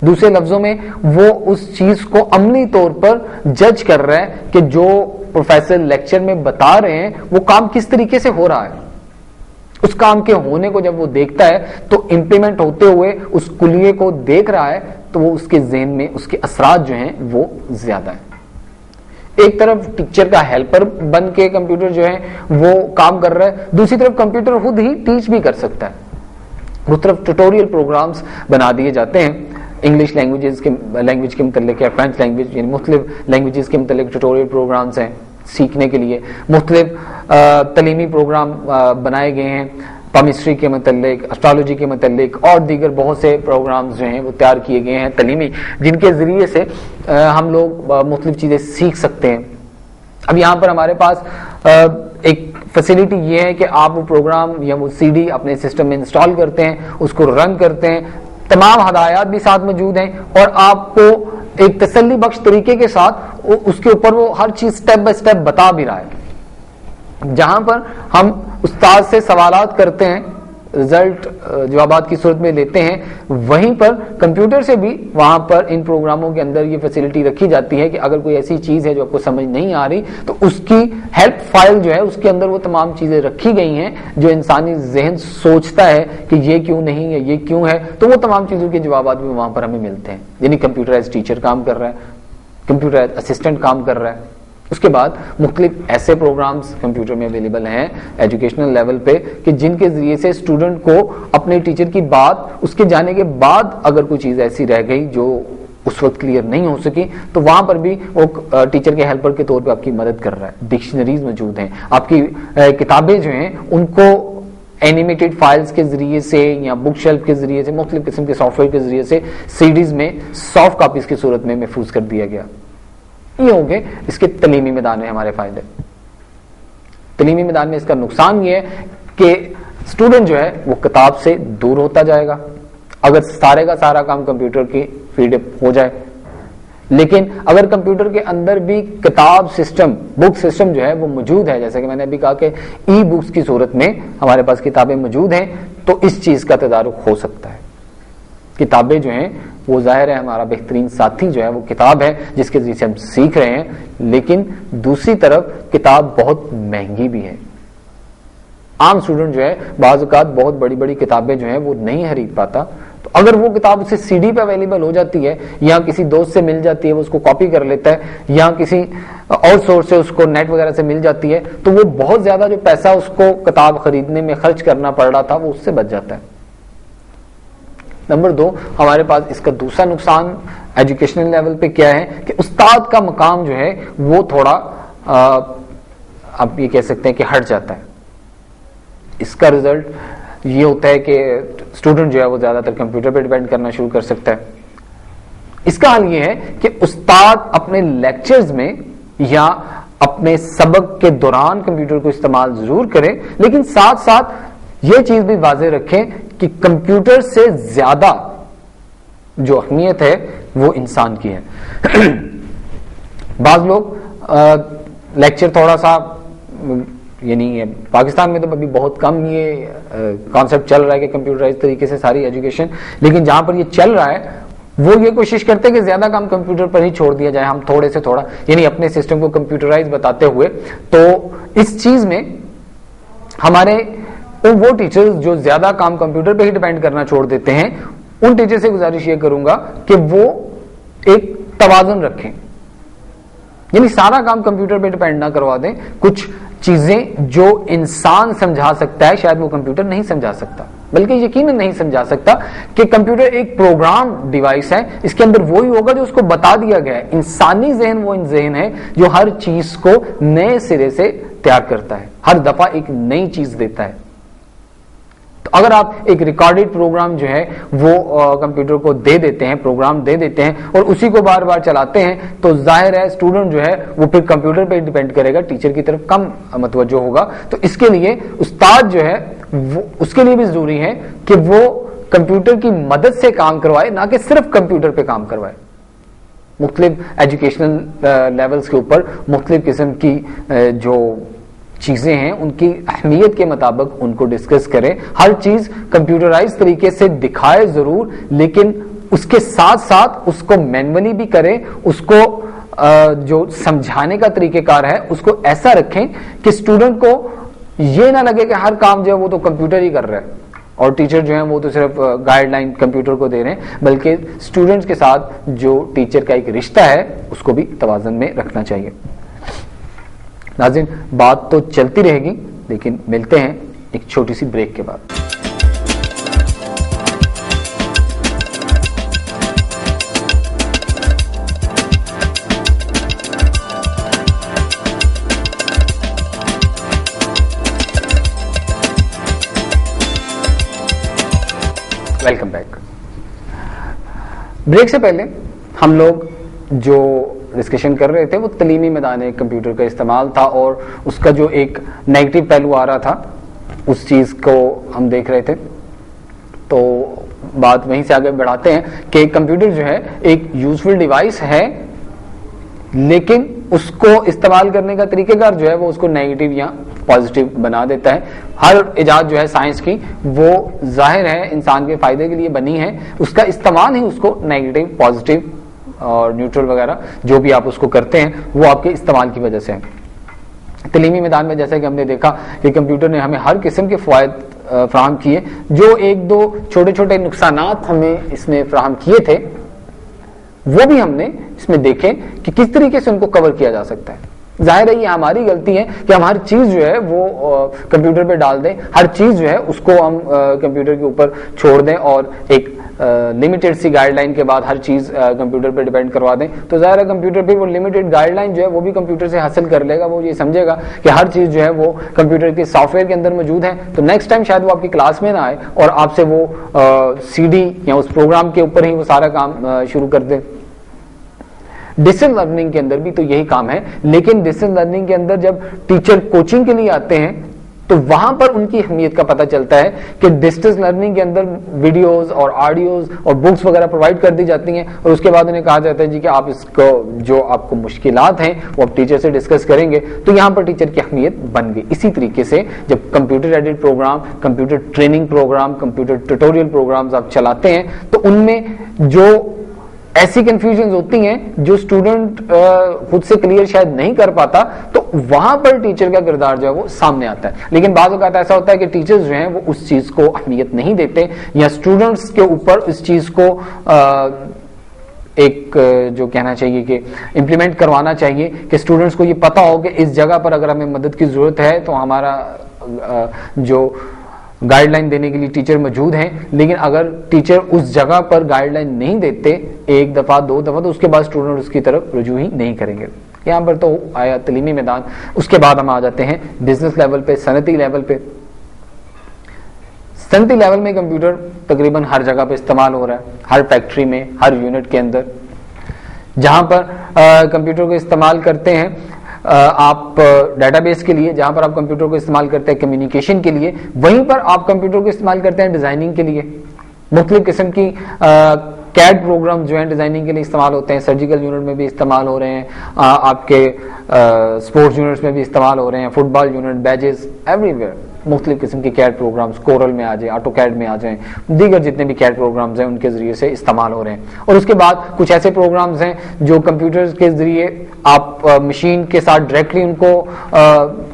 دوسرے لفظوں میں وہ اس چیز کو عملی طور پر جج کر رہا ہے کہ جو پروفیسر لیکچر میں بتا رہے ہیں وہ کام کس طریقے سے ہو رہا ہے۔ اس کام کے ہونے کو جب وہ دیکھتا ہے تو امپلیمنٹ ہوتے ہوئے اس کلیے کو دیکھ رہا ہے تو وہ اس کے ذہن میں اس کے اثرات جو ہیں وہ زیادہ ہیں۔ ایک طرف ٹیچر کا ہیلپر بن کے کمپیوٹر جو ہے وہ کام کر رہا ہے، دوسری طرف کمپیوٹر خود ہی ٹیچ بھی کر سکتا ہے۔ اس طرف ٹیوٹوریل پروگرامز بنا دیے جاتے ہیں، انگلش لینگویج کے متعلق یا فرینچ لینگویج یعنی مختلف لینگویجز کے متعلق ٹیوٹوریل پروگرامز ہیں سیکھنے کے لیے، مختلف تعلیمی پروگرام بنائے گئے ہیں کیمسٹری کے متعلق، اسٹرالوجی کے متعلق اور دیگر بہت سے پروگرامز جو ہیں وہ تیار کیے گئے ہیں تعلیمی، جن کے ذریعے سے ہم لوگ مختلف چیزیں سیکھ سکتے ہیں۔ اب یہاں پر ہمارے پاس ایک فیسلٹی یہ ہے کہ آپ وہ پروگرام یا وہ سی ڈی اپنے سسٹم میں انسٹال کرتے ہیں، اس کو رن کرتے ہیں، تمام ہدایات بھی ساتھ موجود ہیں اور آپ کو ایک تسلی بخش طریقے کے ساتھ اس کے اوپر وہ ہر چیز سٹیپ بائی سٹیپ بتا بھی رہا ہے۔ جہاں پر ہم استاد سے سوالات کرتے ہیں، رزلٹ جوابات کی صورت میں لیتے ہیں، وہیں پر کمپیوٹر سے بھی وہاں پر ان پروگراموں کے اندر یہ فیسلٹی رکھی جاتی ہے کہ اگر کوئی ایسی چیز ہے جو آپ کو سمجھ نہیں آ رہی تو اس کی ہیلپ فائل جو ہے اس کے اندر وہ تمام چیزیں رکھی گئی ہیں جو انسانی ذہن سوچتا ہے کہ یہ کیوں نہیں ہے، یہ کیوں ہے، تو وہ تمام چیزوں کے جوابات بھی وہاں پر ہمیں ملتے ہیں۔ یعنی کمپیوٹر ایز ٹیچر کام کر رہا ہے، کمپیوٹر ایز اسسٹنٹ کام کر رہا ہے۔ اس کے بعد مختلف ایسے پروگرامز کمپیوٹر میں اویلیبل ہیں ایجوکیشنل لیول پہ کہ جن کے ذریعے سے اسٹوڈنٹ کو اپنے ٹیچر کی بات اس کے جانے کے بعد اگر کوئی چیز ایسی رہ گئی جو اس وقت کلیئر نہیں ہو سکی تو وہاں پر بھی وہ ٹیچر کے ہیلپر کے طور پہ آپ کی مدد کر رہا ہے۔ ڈکشنریز موجود ہیں، آپ کی کتابیں جو ہیں ان کو اینیمیٹڈ فائلز کے ذریعے سے یا بک شیلف کے ذریعے سے مختلف قسم کے سافٹ ویئر کے ذریعے سے سیڈیز میں سافٹ کاپیز کی صورت میں محفوظ کر دیا گیا۔ یہ ہوں گے اس کے تعلیمی میدان میں ہمارے فائدے۔ تعلیمی میدان میں اس کا نقصان یہ ہے کہ اسٹوڈنٹ جو ہے وہ کتاب سے دور ہوتا جائے گا اگر سارے کا سارا کام کمپیوٹر کی فیڈ ہو جائے، لیکن اگر کمپیوٹر کے اندر بھی کتاب سسٹم، بک سسٹم جو ہے وہ موجود ہے، جیسے کہ میں نے ابھی کہا کہ ای بکس کی صورت میں ہمارے پاس کتابیں موجود ہیں، تو اس چیز کا تدارک ہو سکتا ہے۔ کتابیں جو ہیں وہ ظاہر ہے ہمارا بہترین ساتھی جو ہے وہ کتاب ہے جس کے ذریعے سے ہم سیکھ رہے ہیں، لیکن دوسری طرف کتاب بہت مہنگی بھی ہے۔ عام اسٹوڈنٹ جو ہے بعض اوقات بہت بڑی بڑی کتابیں جو ہیں وہ نہیں خرید پاتا، تو اگر وہ کتاب اسے سی ڈی پہ اویلیبل ہو جاتی ہے یا کسی دوست سے مل جاتی ہے، وہ اس کو کاپی کر لیتا ہے یا کسی اور سورس سے اس کو نیٹ وغیرہ سے مل جاتی ہے، تو وہ بہت زیادہ جو پیسہ اس کو کتاب خریدنے میں خرچ کرنا پڑ رہا تھا وہ اس سے بچ جاتا ہے۔ نمبر 2 ہمارے پاس اس کا دوسرا نقصان ایجوکیشنل لیول پہ کیا ہے کہ استاد کا مقام جو ہے وہ تھوڑا آپ یہ کہہ سکتے ہیں کہ ہٹ جاتا ہے. اس کا رزلٹ یہ ہوتا ہے کہ اسٹوڈنٹ جو ہے وہ زیادہ تر کمپیوٹر پہ ڈیپینڈ کرنا شروع کر سکتا ہے. اس کا حل یہ ہے کہ استاد اپنے لیکچرز میں یا اپنے سبق کے دوران کمپیوٹر کو استعمال ضرور کریں, لیکن ساتھ ساتھ یہ چیز بھی واضح رکھیں کہ کمپیوٹر سے زیادہ جو اہمیت ہے وہ انسان کی ہے. بعض لوگ لیکچر تھوڑا سا یعنی پاکستان میں تو ابھی بہت کم یہ کانسیپٹ چل رہا ہے کہ کمپیوٹرائز طریقے سے ساری ایجوکیشن, لیکن جہاں پر یہ چل رہا ہے وہ یہ کوشش کرتے ہیں کہ زیادہ کام کمپیوٹر پر ہی چھوڑ دیا جائے, ہم تھوڑے سے تھوڑا یعنی اپنے سسٹم کو کمپیوٹرائز بتاتے ہوئے. تو اس چیز میں ہمارے وہ ٹیچرز جو زیادہ کام کمپیوٹر پہ ہی ڈیپینڈ کرنا چھوڑ دیتے ہیں, ان ٹیچر سے گزارش یہ کروں گا کہ وہ ایک توازن رکھیں, یعنی سارا کام کمپیوٹر پہ ڈیپینڈ نہ کروا دیں. کچھ چیزیں جو انسان سمجھا سکتا ہے شاید وہ کمپیوٹر نہیں سمجھا سکتا, بلکہ یقیناً نہیں سمجھا سکتا, کہ کمپیوٹر ایک پروگرام ڈیوائس ہے, اس کے اندر وہی ہوگا جو اس کو بتا دیا گیا ہے. انسانی ذہن وہ ذہن ہے جو ہر چیز کو نئے سرے سے تیار کرتا ہے, ہر دفعہ ایک نئی چیز دیتا ہے. تو اگر آپ ایک ریکارڈڈ پروگرام جو ہے وہ کمپیوٹر کو دے دیتے ہیں, پروگرام دے دیتے ہیں اور اسی کو بار بار چلاتے ہیں, تو ظاہر ہے اسٹوڈنٹ جو ہے وہ پھر کمپیوٹر پہ ڈیپینڈ کرے گا, ٹیچر کی طرف کم متوجہ ہوگا. تو اس کے لیے استاد جو ہے وہ اس کے لیے بھی ضروری ہے کہ وہ کمپیوٹر کی مدد سے کام کروائے, نہ کہ صرف کمپیوٹر پہ کام کروائے. مختلف ایجوکیشنل لیولز کے اوپر مختلف قسم کی جو چیزیں ہیں ان کی اہمیت کے مطابق ان کو ڈسکس کریں. ہر چیز کمپیوٹرائز طریقے سے دکھائے ضرور, لیکن اس کے ساتھ ساتھ اس کو مینولی بھی کریں, اس کو جو سمجھانے کا طریقہ کار ہے اس کو ایسا رکھیں کہ اسٹوڈنٹ کو یہ نہ لگے کہ ہر کام جو ہے وہ تو کمپیوٹر ہی کر رہا ہے اور ٹیچر جو ہیں وہ تو صرف گائیڈ لائن کمپیوٹر کو دے رہے ہیں, بلکہ اسٹوڈنٹس کے ساتھ جو ٹیچر کا ایک رشتہ ہے اس کو بھی توازن میں رکھنا چاہیے. ناظرین بات تو چلتی رہے گی, لیکن ملتے ہیں ایک چھوٹی سی بریک کے بعد. Welcome back. بریک سے پہلے ہم لوگ جو ڈسکشن کر رہے تھے وہ تعلیمی میدان کمپیوٹر کا استعمال تھا, اور اس کا جو ایک نیگیٹو پہلو آ رہا تھا اس چیز کو ہم دیکھ رہے تھے. تو بات وہیں سے آگے بڑھاتے ہیں کہ کمپیوٹر جو ہے ایک یوزفل ڈیوائس ہے, لیکن اس کو استعمال کرنے کا طریقہ کار جو ہے وہ اس کو نیگیٹو یا پازیٹیو بنا دیتا ہے. ہر ایجاد جو ہے سائنس کی وہ ظاہر ہے انسان کے فائدے کے لیے بنی ہے, اس کا استعمال ہی اس کو نیگیٹو, پازیٹیو اور نیوٹرل وغیرہ جو بھی آپ اس کو کرتے ہیں وہ آپ کے استعمال کی وجہ سے ہے. تعلیمی میدان میں جیسا کہ ہم نے دیکھا کہ کمپیوٹر نے ہمیں ہر قسم کے فوائد فراہم کیے, جو ایک دو چھوٹے چھوٹے نقصانات ہمیں اس میں فراہم کیے تھے وہ بھی ہم نے اس میں دیکھے کہ کس طریقے سے ان کو کور کیا جا سکتا ہے. ظاہر ہے یہ ہماری غلطی ہے کہ ہم ہر چیز جو ہے وہ کمپیوٹر پہ ڈال دیں, ہر چیز جو ہے اس کو ہم کمپیوٹر کے اوپر چھوڑ دیں اور ایک لمیٹڈ سی گائیڈ لائن کے بعد ہر چیز کمپیوٹر پہ ڈیپینڈ کروا دیں. تو ظاہر ہے کمپیوٹر پہ وہ لمیٹڈ گائیڈ لائن جو ہے وہ بھی کمپیوٹر سے حاصل کر لے گا, وہ یہ سمجھے گا کہ ہر چیز جو ہے وہ کمپیوٹر کے سافٹ ویئر کے اندر موجود ہے. تو نیکسٹ ٹائم شاید وہ آپ کی کلاس میں نہ آئے اور آپ سے وہ سی ڈی یا اس پروگرام کے اوپر ہی وہ سارا کام شروع کر دے. ڈسٹینس لرننگ کے اندر بھی تو یہی کام ہے, لیکن ڈسٹینس لرننگ کے اندر جب ٹیچر کوچنگ کے لیے آتے ہیں تو وہاں پر ان کی اہمیت کا پتہ چلتا ہے کہ ڈسٹینس لرننگ کے اندر ویڈیوز اور آڈیوز اور بکس وغیرہ پرووائڈ کر دی جاتی ہیں, اور اس کے بعد انہیں کہا جاتا ہے جی کہ آپ اس کو جو آپ کو مشکلات ہیں وہ آپ ٹیچر سے ڈسکس کریں گے. تو یہاں پر ٹیچر کی اہمیت بن گئی. اسی طریقے سے جب computer aided program, computer training program, computer tutorial programs آپ چلاتے ہیں تو ان میں جو ایسی کنفیوژنز ہوتی ہیں جو اسٹوڈنٹ خود سے کلیئر شاید نہیں کر پاتا, تو وہاں پر ٹیچر کا کردار جو ہے وہ سامنے آتا ہے. لیکن بعض اوقات ایسا ہوتا ہے کہ ٹیچرز جو ہیں وہ اس چیز کو اہمیت نہیں دیتے, یا اسٹوڈنٹس کے اوپر اس چیز کو ایک جو کہنا چاہیے کہ امپلیمنٹ کروانا چاہیے کہ اسٹوڈنٹس کو یہ پتا ہو کہ اس جگہ پر اگر ہمیں مدد کی ضرورت ہے تو ہمارا جو گائیڈ لائن دینے کے لیے ٹیچر موجود ہیں، لیکن اگر ٹیچر اس جگہ پر گائیڈ لائن نہیں دیتے ایک دفعہ دو دفعہ، تو اس کے بعد اسٹوڈنٹ اس کی طرف رجوع ہی نہیں کریں گے. یہاں پر تو آیا تعلیمی میدان. اس کے بعد ہم آ جاتے ہیں بزنس لیول پہ، صنعتی لیول پہ. صنعتی لیول میں کمپیوٹر تقریباً ہر جگہ پہ استعمال ہو رہا ہے، ہر فیکٹری میں، ہر یونٹ کے اندر. جہاں پر کمپیوٹر کو استعمال کرتے ہیں آپ ڈیٹا بیس کے لیے، جہاں پر آپ کمپیوٹر کو استعمال کرتے ہیں کمیونیکیشن کے لیے، وہیں پر آپ کمپیوٹر کو استعمال کرتے ہیں ڈیزائننگ کے لیے. مختلف قسم کی کیڈ پروگرام جو ہیں ڈیزائننگ کے لیے استعمال ہوتے ہیں. سرجیکل یونٹ میں بھی استعمال ہو رہے ہیں، آپ کے اسپورٹس یونٹس میں بھی استعمال ہو رہے ہیں، football unit, badges, everywhere مختلف قسم کے کیڈ پروگرامز، کورل میں آ جائیں، آٹو کیڈ میں آ جائیں، دیگر جتنے بھی کیڈ پروگرامز ہیں ان کے ذریعے سے استعمال ہو رہے ہیں. اور اس کے بعد کچھ ایسے پروگرامز ہیں جو کمپیوٹر کے ذریعے آپ مشین کے ساتھ ڈائریکٹلی ان کو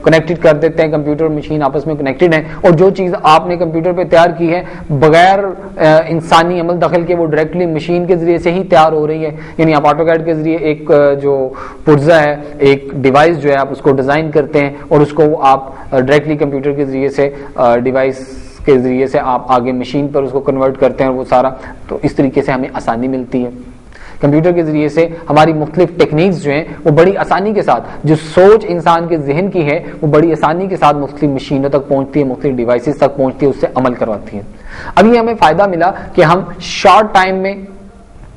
کنیکٹڈ کر دیتے ہیں. کمپیوٹر اور مشین آپس میں کنیکٹڈ ہیں، اور جو چیز آپ نے کمپیوٹر پہ تیار کی ہے بغیر انسانی عمل دخل کے وہ ڈائریکٹلی مشین کے ذریعے سے ہی تیار ہو رہی ہے. یعنی آپ آٹو کیڈ کے ذریعے ایک جو پرزا ہے، ایک ڈیوائس جو ہے، آپ اس کو ڈیزائن کرتے ہیں اور اس کو آپ ڈائریکٹلی کمپیوٹر کے ذریعے سے ڈیوائس کے ذریعے سے آپ آگے مشین پر اس کو کنورٹ کرتے ہیں، اور وہ سارا. تو اس طریقے سے ہمیں آسانی ملتی ہے. کمپیوٹر کے ذریعے سے ہماری مختلف ٹیکنیکس جو ہیں وہ بڑی آسانی کے ساتھ، جو سوچ انسان کے ذہن کی ہے وہ بڑی آسانی کے ساتھ مختلف مشینوں تک پہنچتی ہے، مختلف ڈیوائسز تک پہنچتی ہے، اس سے عمل کرواتی ہے. اب یہ ہمیں فائدہ ملا کہ ہم شارٹ ٹائم میں،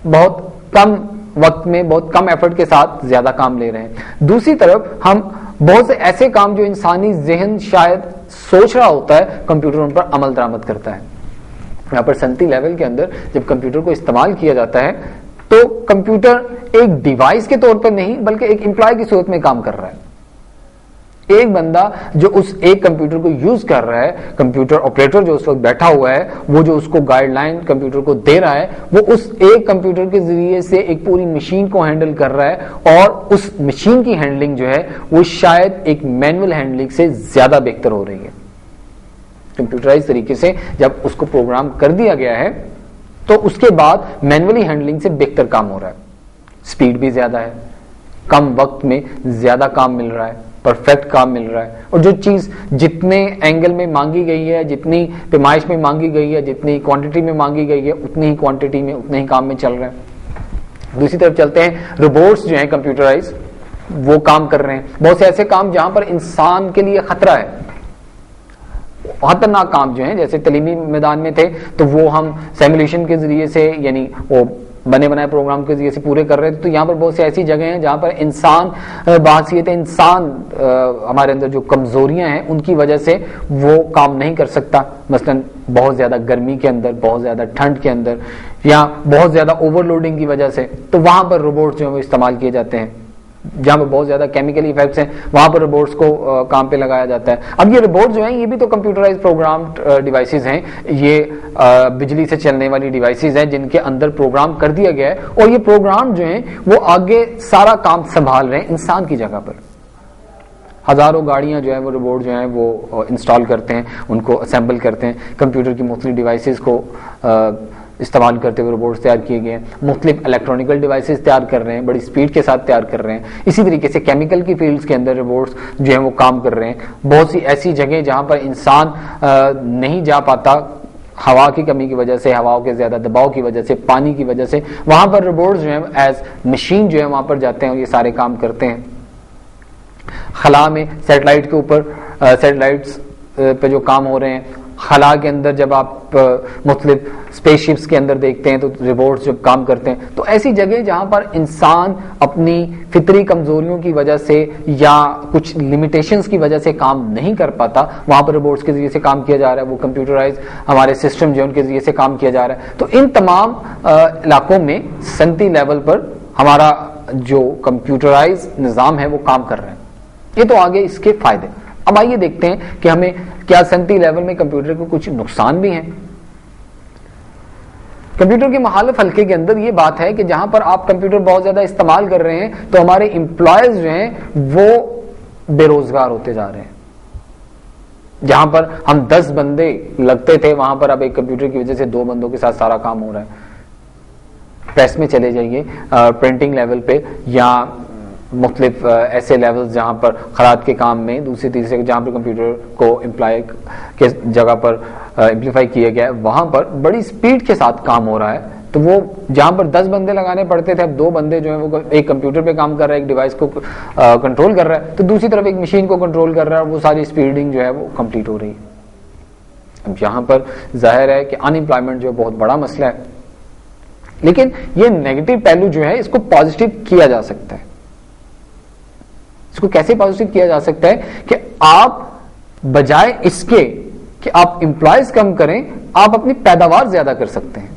بہت کم وقت میں، بہت کم ایفرٹ کے ساتھ زیادہ کام لے رہے ہیں. دوسری طرف ہم بہت سے ایسے کام جو انسانی ذہن شاید سوچ رہا ہوتا ہے، کمپیوٹر ان پر عمل درآمد کرتا ہے. یہاں پر صنعتی لیول کے اندر جب کمپیوٹر کو استعمال کیا جاتا ہے تو کمپیوٹر ایک ڈیوائس کے طور پر نہیں بلکہ ایک امپلائی کی صورت میں کام کر رہا ہے. ایک بندہ جو اس ایک کمپیوٹر کو یوز کر رہا ہے، کمپیوٹر آپریٹر جو اس وقت بیٹھا ہوا ہے، وہ جو اس کو گائیڈ لائن کمپیوٹر کو دے رہا ہے، وہ اس ایک کمپیوٹر کے ذریعے سے ایک پوری مشین کو ہینڈل کر رہا ہے، اور اس مشین کی ہینڈلنگ جو ہے وہ شاید ایک مینول ہینڈلنگ سے زیادہ بہتر ہو رہی ہے. کمپیوٹرائز طریقے سے جب اس کو پروگرام کر دیا گیا ہے تو اس کے بعد مینولی ہینڈلنگ سے بہتر کام ہو رہا ہے. سپیڈ بھی زیادہ ہے، کم وقت میں زیادہ کام مل رہا ہے، پرفیکٹ کام مل رہا ہے، اور جو چیز جتنے اینگل میں مانگی گئی ہے، جتنی پیمائش میں مانگی گئی ہے، جتنی کوانٹٹی میں مانگی گئی ہے، اتنی ہی کوانٹٹی میں اتنے ہی کام میں چل رہا ہے. دوسری طرف چلتے ہیں، روبوٹس جو ہیں کمپیوٹرائز وہ کام کر رہے ہیں. بہت سے ایسے کام جہاں پر انسان کے لیے خطرہ ہے، خطرناک کام جو ہیں، جیسے تعلیمی میدان میں تھے تو وہ ہم سیمولیشن کے ذریعے سے، یعنی وہ بنے بنائے پروگرام کے ذریعے سے پورے کر رہے تھے. تو یہاں پر بہت سی ایسی جگہیں ہیں جہاں پر انسان بحیثیت انسان ہمارے اندر جو کمزوریاں ہیں ان کی وجہ سے وہ کام نہیں کر سکتا. مثلا بہت زیادہ گرمی کے اندر، بہت زیادہ ٹھنڈ کے اندر، یا بہت زیادہ اوور لوڈنگ کی وجہ سے، تو وہاں پر روبوٹ جو ہیں وہ استعمال کیے جاتے ہیں. جہاں پہ بہت زیادہ کیمیکل ایفیکٹس ہیں وہاں پر روبوٹس کو کام پہ لگایا جاتا ہے. اب یہ روبوٹ جو ہیں یہ بھی تو کمپیوٹرائز پروگرامڈ ڈیوائسز ہیں، یہ بجلی سے چلنے والی ڈیوائسز ہیں جن کے اندر پروگرام کر دیا گیا ہے، اور یہ پروگرام جو ہیں وہ آگے سارا کام سنبھال رہے ہیں انسان کی جگہ پر. ہزاروں گاڑیاں جو ہیں وہ روبوٹ جو ہیں وہ انسٹال کرتے ہیں، ان کو اسمبل کرتے ہیں. کمپیوٹر کی مختلف ڈیوائسز کو استعمال کرتے ہوئے روبوٹس تیار کیے گئے ہیں. مختلف الیکٹرانیکل ڈیوائسز تیار کر رہے ہیں، بڑی سپیڈ کے ساتھ تیار کر رہے ہیں. اسی طریقے سے کیمیکل کی فیلڈز کے اندر روبوٹس جو ہیں وہ کام کر رہے ہیں. بہت سی ایسی جگہیں جہاں پر انسان نہیں جا پاتا ہوا کی کمی کی وجہ سے، ہوا کے زیادہ دباؤ کی وجہ سے، پانی کی وجہ سے، وہاں پر روبوٹس جو ہیں ایز مشین جو ہے وہاں پر جاتے ہیں اور یہ سارے کام کرتے ہیں. خلا میں سیٹلائٹ کے اوپر، سیٹلائٹس پہ جو کام ہو رہے ہیں، خلا کے اندر جب آپ مختلف اسپیس شپس کے اندر دیکھتے ہیں تو روبوٹس جب کام کرتے ہیں. تو ایسی جگہ جہاں پر انسان اپنی فطری کمزوریوں کی وجہ سے یا کچھ لمیٹیشنز کی وجہ سے کام نہیں کر پاتا، وہاں پر روبوٹس کے ذریعے سے کام کیا جا رہا ہے. وہ کمپیوٹرائز ہمارے سسٹم جو ان کے ذریعے سے کام کیا جا رہا ہے. تو ان تمام علاقوں میں صنعتی لیول پر ہمارا جو کمپیوٹرائز نظام ہے وہ کام کر رہے ہیں. یہ تو آگے اس کے فائدے. اب آئیے دیکھتے ہیں کہ ہمیں کیا صنعتی لیول میں کمپیوٹر کو کچھ نقصان بھی ہیں. کمپیوٹر کے مخالف حلقے کے اندر یہ بات ہے کہ جہاں پر آپ کمپیوٹر بہت زیادہ استعمال کر رہے ہیں تو ہمارے امپلائز جو ہیں وہ بے روزگار ہوتے جا رہے ہیں. جہاں پر ہم 10 بندے لگتے تھے وہاں پر اب ایک کمپیوٹر کی وجہ سے 2 بندوں کے ساتھ سارا کام ہو رہا ہے. پریس میں چلے جائیے، پرنٹنگ لیول پہ یا مختلف ایسے لیولز جہاں پر خیرات کے کام میں دوسری تیسرے جہاں پر کمپیوٹر کو امپلائی کے جگہ پر امپلیفائی کیا گیا ہے وہاں پر بڑی سپیڈ کے ساتھ کام ہو رہا ہے. تو وہ جہاں پر 10 بندے لگانے پڑتے تھے اب 2 بندے جو ہیں وہ ایک کمپیوٹر پہ کام کر رہا ہے, ایک ڈیوائس کو کنٹرول کر رہا ہے, تو دوسری طرف ایک مشین کو کنٹرول کر رہا ہے, اور وہ ساری اسپیڈنگ جو ہے وہ کمپلیٹ ہو رہی ہے. اب یہاں پر ظاہر ہے کہ ان امپلائمنٹ جو بہت بڑا مسئلہ ہے, لیکن یہ نیگیٹو پہلو جو ہے اس کو پازیٹیو کیا جا سکتا ہے. اس کو کیسے پازیٹیو کیا جا سکتا ہے کہ آپ بجائے اس کے کہ آپ امپلائز کم کریں, آپ اپنی پیداوار زیادہ کر سکتے ہیں.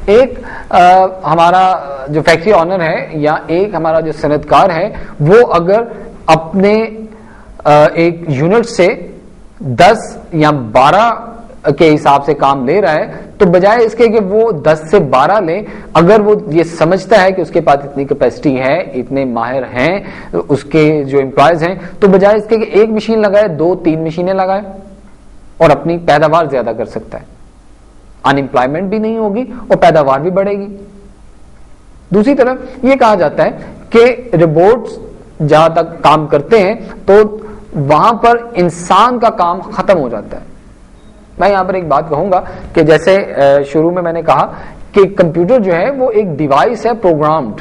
ایک ہمارا جو فیکٹری آنر ہے یا ایک ہمارا جو صنعت کار ہے وہ اگر اپنے ایک یونٹ سے 10 یا 12 کے حساب سے کام لے رہا ہے, تو بجائے اس کے کہ وہ 10 سے 12 لے, اگر وہ یہ سمجھتا ہے کہ اس کے پاس اتنی کیپیسٹی ہے, اتنے ماہر ہیں اس کے جو امپلائز ہیں, تو بجائے اس کے کہ ایک مشین لگائے 2-3 مشینیں لگائے اور اپنی پیداوار زیادہ کر سکتا ہے. ان امپلائمنٹ بھی نہیں ہوگی اور پیداوار بھی بڑھے گی. دوسری طرف یہ کہا جاتا ہے کہ روبوٹس جہاں تک کام کرتے ہیں تو وہاں پر انسان کا کام ختم ہو جاتا ہے. میں یہاں پر ایک بات کہوں گا کہ جیسے شروع میں نے کہا کہ کمپیوٹر جو ہے وہ ایک ڈیوائس ہے پروگرامڈ,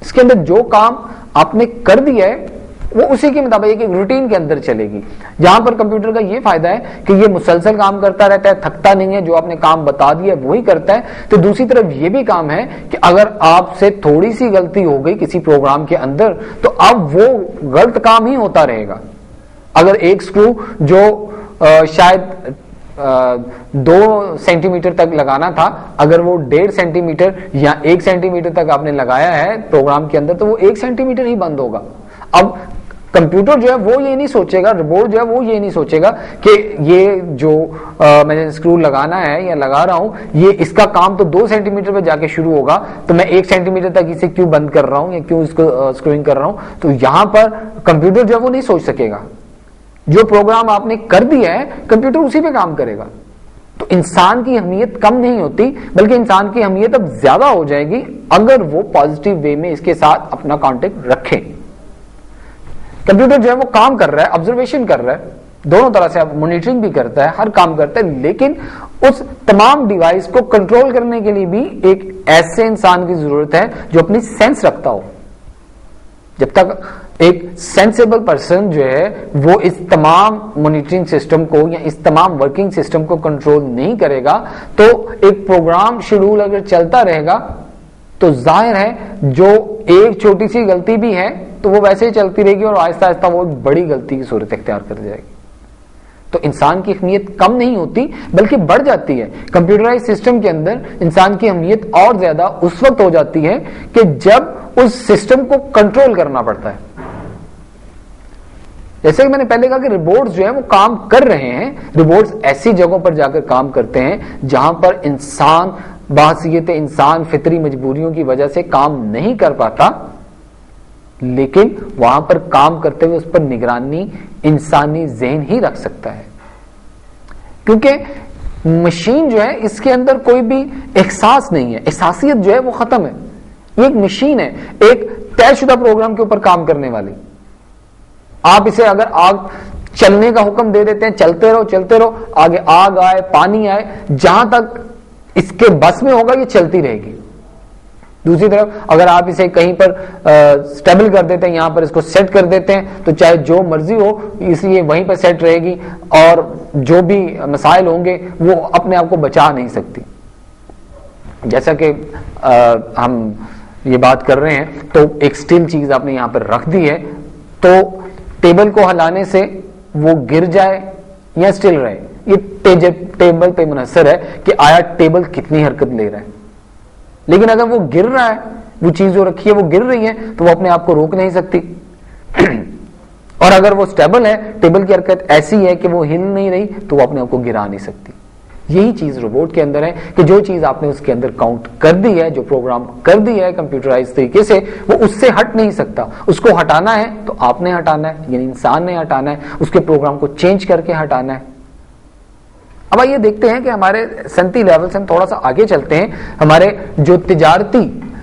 اس کے اندر جو کام آپ نے کر دیا ہے وہ اسی کے مطابق ایک روٹین کے اندر چلے گی. جہاں پر کمپیوٹر کا یہ فائدہ ہے کہ یہ مسلسل کام کرتا رہتا ہے, تھکتا نہیں ہے, جو آپ نے کام بتا دیا وہی کرتا ہے. تو دوسری طرف یہ بھی کام ہے کہ اگر آپ سے تھوڑی سی غلطی ہو گئی کسی پروگرام کے اندر تو اب وہ غلط کام ہی ہوتا رہے گا. اگر ایک سکرو جو شاید 2 سینٹی میٹر تک لگانا تھا, اگر وہ 1.5 سینٹی میٹر یا 1 سینٹی میٹر تک آپ نے لگایا ہے پروگرام کے اندر, تو وہ 1 سینٹی میٹر ہی بند ہوگا. اب کمپیوٹر جو ہے وہ یہ نہیں سوچے گا, روبوٹ جو ہے وہ یہ نہیں سوچے گا کہ یہ جو میں نے اسکرو لگانا ہے یا لگا رہا ہوں یہ اس کا کام تو 2 سینٹی میٹر پہ جا کے شروع ہوگا, تو میں 1 سینٹی میٹر تک اسے کیوں بند کر رہا ہوں یا کیوں اس کو اسکروئنگ کر رہا ہوں. تو یہاں پر کمپیوٹر جو ہے وہ نہیں سوچ سکے گا. جو پروگرام آپ نے کر دیا ہے کمپیوٹر اسی پہ کام کرے گا. تو انسان کی اہمیت کم نہیں ہوتی بلکہ انسان کی اہمیت اب زیادہ ہو جائے گی اگر وہ پازیٹیو وے میں اس کے ساتھ اپنا کانٹیکٹ رکھے. کمپیوٹر جو ہے وہ کام کر رہا ہے, آبزرویشن کر رہا ہے, دونوں طرح سے مانیٹرنگ بھی کرتا ہے, ہر کام کرتا ہے, لیکن اس تمام ڈیوائس کو کنٹرول کرنے کے لیے بھی ایک ایسے انسان کی ضرورت ہے جو اپنی سینس رکھتا ہو. جب تک ایک سینسیبل پرسن جو ہے وہ اس تمام مانیٹرنگ سسٹم کو یا اس تمام ورکنگ سسٹم کو کنٹرول نہیں کرے گا, تو ایک پروگرام شیڈول اگر چلتا رہے گا تو ظاہر ہے جو ایک چھوٹی سی غلطی بھی ہے تو وہ ویسے ہی چلتی رہے گی اور آہستہ آہستہ وہ ایک بڑی غلطی کی صورت اختیار کر جائے گی. تو انسان کی اہمیت کم نہیں ہوتی بلکہ بڑھ جاتی ہے. کمپیوٹرائز سسٹم کے اندر انسان کی اہمیت اور زیادہ اس وقت ہو جاتی ہے کہ جب اس سسٹم کو کنٹرول کرنا پڑتا ہے. جیسے کہ میں نے پہلے کہا کہ روبوٹس جو ہیں وہ کام کر رہے ہیں, روبوٹس ایسی جگہوں پر جا کر کام کرتے ہیں جہاں پر انسان بحیثیت انسان فطری مجبوریوں کی وجہ سے کام نہیں کر پاتا, لیکن وہاں پر کام کرتے ہوئے اس پر نگرانی انسانی ذہن ہی رکھ سکتا ہے. کیونکہ مشین جو ہے اس کے اندر کوئی بھی احساس نہیں ہے, احساسیت جو ہے وہ ختم ہے. یہ ایک مشین ہے, ایک طے شدہ پروگرام کے اوپر کام کرنے والی. آپ اسے اگر آگ چلنے کا حکم دے دیتے ہیں, چلتے رہو, آگے آگ آئے, پانی آئے, جہاں تک اس کے بس میں ہوگا یہ چلتی رہے گی. دوسری طرف اگر آپ اسے کہیں پر سٹیبل کر دیتے ہیں, یہاں پر اس کو سیٹ کر دیتے ہیں, تو چاہے جو مرضی ہو اس لیے وہیں پر سیٹ رہے گی اور جو بھی مسائل ہوں گے وہ اپنے آپ کو بچا نہیں سکتی. جیسا کہ ہم یہ بات کر رہے ہیں تو ایک سٹل چیز آپ نے یہاں پر رکھ دی ہے, تو ٹیبل کو ہلانے سے وہ گر جائے یا سٹل رہے, یہ ٹیبل پہ منحصر ہے کہ آیا ٹیبل کتنی حرکت لے رہا ہے. لیکن اگر وہ گر رہا ہے, وہ چیز جو رکھی ہے وہ گر رہی ہے, تو وہ اپنے آپ کو روک نہیں سکتی. اور اگر وہ سٹیبل ہے, ٹیبل کی حرکت ایسی ہے کہ وہ ہل نہیں رہی, تو وہ اپنے آپ کو گرا نہیں سکتی. یہی چیز روبوٹ کے اندر ہے کہ جو چیز آپ نے اس کے اندر کاؤنٹ کر دی ہے, جو پروگرام کر دی ہے کمپیوٹرائز طریقے سے, وہ اس سے ہٹ نہیں سکتا. اس کو ہٹانا ہے تو آپ نے ہٹانا ہے, یعنی انسان نے ہٹانا ہے, اس کے پروگرام کو چینج کر کے ہٹانا ہے. اب آئیے دیکھتے ہیں کہ ہمارے صنعتی لیول سے ہم تھوڑا سا آگے چلتے ہیں. ہمارے جو تجارتی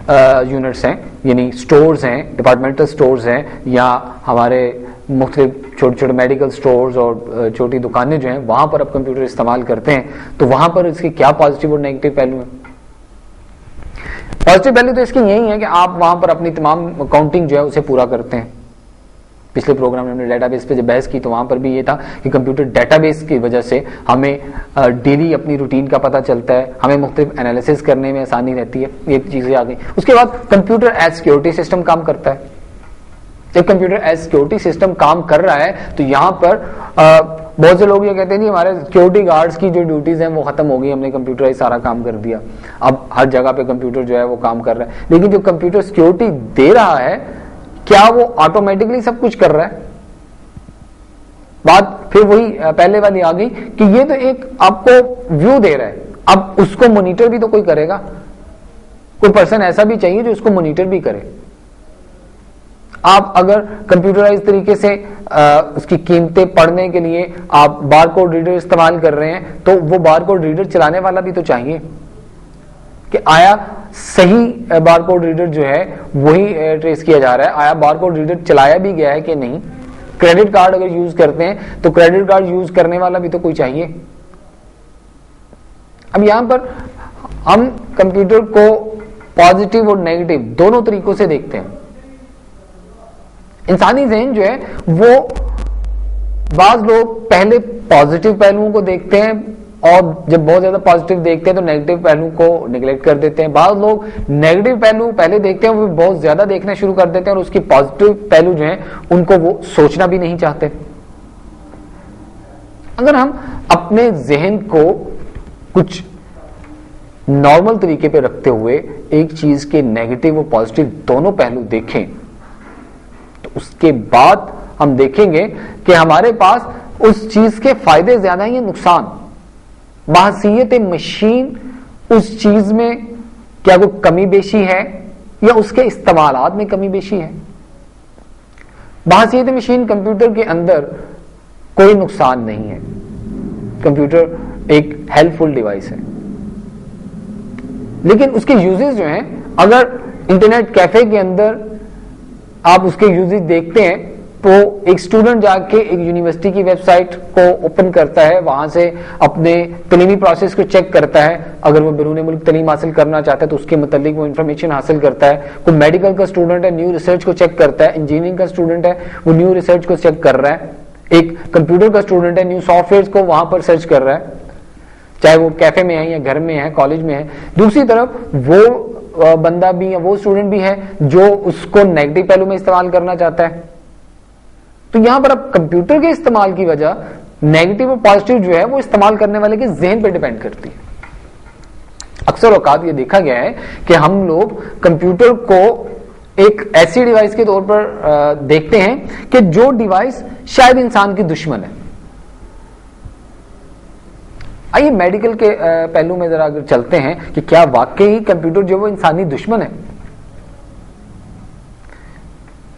یونٹس ہیں، یعنی سٹورز ہیں، ڈپارٹمنٹل سٹورز ہیں، یا ہمارے مختلف چھوٹے چھوٹے میڈیکل سٹورز اور چھوٹی دکانیں جو ہیں وہاں پر آپ کمپیوٹر استعمال کرتے ہیں، تو وہاں پر اس کے کیا پازیٹیو اور نیگیٹو پہلو ہیں؟ پازیٹیو پہلو تو اس کی یہی ہے کہ آپ وہاں پر اپنی تمام اکاؤنٹنگ جو ہے اسے پورا کرتے ہیں. پچھلے پروگرام میں ہم نے ڈیٹا بیس پہ جب بحث کی تو وہاں پر بھی یہ تھا کہ کمپیوٹر ڈیٹا بیس کی وجہ سے ہمیں ڈیلی اپنی روٹین کا پتہ چلتا ہے، ہمیں مختلف انالیسس کرنے میں آسانی رہتی ہے، یہ چیزیں آ گئی. اس کے بعد کمپیوٹر ایز سیکورٹی سسٹم کام کرتا ہے. جب کمپیوٹر ایز سیکورٹی سسٹم کام کر رہا ہے تو یہاں پر بہت سے لوگ یہ کہتے ہیں کہ ہمارے سیکورٹی گارڈز کی جو ڈیوٹیز ہیں وہ ختم ہو گئی، ہم نے کمپیوٹرائز سارا کام کر دیا، اب ہر جگہ پہ کمپیوٹر جو ہے وہ کام کر رہا ہے. لیکن جو کمپیوٹر سیکورٹی دے رہا ہے کیا وہ آٹومیٹکلی سب کچھ کر رہا ہے؟ بات پھر وہی پہلے والی آ گئی کہ یہ تو ایک آپ کو ویو دے رہا ہے، اب اس کو مانیٹر بھی تو کوئی کرے گا، کوئی پرسن ایسا بھی چاہیے جو اس کو مانیٹر بھی کرے. آپ اگر کمپیوٹرائز طریقے سے اس کی قیمتیں پڑھنے کے لیے آپ بار کوڈ ریڈر استعمال کر رہے ہیں تو وہ بار کوڈ ریڈر چلانے والا بھی تو چاہیے کہ آیا صحیح بار کوڈ ریڈر جو ہے وہی ٹریس کیا جا رہا ہے، آیا بار کوڈ ریڈر چلایا بھی گیا ہے کہ نہیں. کریڈٹ کارڈ اگر یوز کرتے ہیں تو کریڈٹ کارڈ یوز کرنے والا بھی تو کوئی چاہیے. اب یہاں پر ہم کمپیوٹر کو پازیٹیو اور نیگیٹو دونوں طریقوں سے دیکھتے ہیں. انسانی ذہن جو ہے وہ بعض لوگ پہلے پازیٹیو پہلوؤں کو دیکھتے ہیں اور جب بہت زیادہ پازیٹیو دیکھتے ہیں تو نیگیٹو پہلو کو نیگلیکٹ کر دیتے ہیں. بعض لوگ نیگیٹو پہلو پہلے دیکھتے ہیں وہ بہت زیادہ دیکھنا شروع کر دیتے ہیں اور اس کی پازیٹیو پہلو جو ہیں ان کو وہ سوچنا بھی نہیں چاہتے. اگر ہم اپنے ذہن کو کچھ نارمل طریقے پہ رکھتے ہوئے ایک چیز کے نیگیٹو اور پازیٹیو دونوں پہلو دیکھیں تو اس کے بعد ہم دیکھیں گے کہ ہمارے پاس اس چیز کے فائدے زیادہ ہیں یا نقصان. بحیثیت مشین اس چیز میں کیا کوئی کمی بیشی ہے یا اس کے استعمالات میں کمی بیشی ہے. بحیثیت مشین کمپیوٹر کے اندر کوئی نقصان نہیں ہے، کمپیوٹر ایک ہیلپ فل ڈیوائس ہے. لیکن اس کے یوزز جو ہیں، اگر انٹرنیٹ کیفے کے اندر آپ اس کے یوزز دیکھتے ہیں تو ایک اسٹوڈنٹ جا کے ایک یونیورسٹی کی ویب سائٹ کو اوپن کرتا ہے، وہاں سے اپنے تعلیمی پروسیس کو چیک کرتا ہے، اگر وہ بیرون ملک تعلیم حاصل کرنا چاہتا ہے تو اس کے متعلق وہ انفارمیشن حاصل کرتا ہے. کوئی میڈیکل کا اسٹوڈنٹ ہے نیو ریسرچ کو چیک کرتا ہے، انجینئرنگ کا اسٹوڈنٹ ہے وہ نیو ریسرچ کو چیک کر رہا ہے، ایک کمپیوٹر کا اسٹوڈنٹ ہے نیو سافٹ ویئر کو وہاں پر سرچ کر رہا ہے، چاہے وہ کیفے میں ہے یا گھر میں ہے، کالج میں ہے. دوسری طرف وہ بندہ بھی یا وہ اسٹوڈنٹ بھی ہے جو اس کو نیگیٹو پہلو میں استعمال کرنا چاہتا ہے. تو یہاں پر اب کمپیوٹر کے استعمال کی وجہ نیگیٹو اور پازیٹیو جو ہے وہ استعمال کرنے والے کے ذہن پہ ڈیپینڈ کرتی ہے. اکثر اوقات یہ دیکھا گیا ہے کہ ہم لوگ کمپیوٹر کو ایک ایسی ڈیوائس کے طور پر دیکھتے ہیں کہ جو ڈیوائس شاید انسان کی دشمن ہے. آئیے میڈیکل کے پہلو میں ذرا اگر چلتے ہیں کہ کیا واقعی کمپیوٹر جو وہ انسانی دشمن ہے.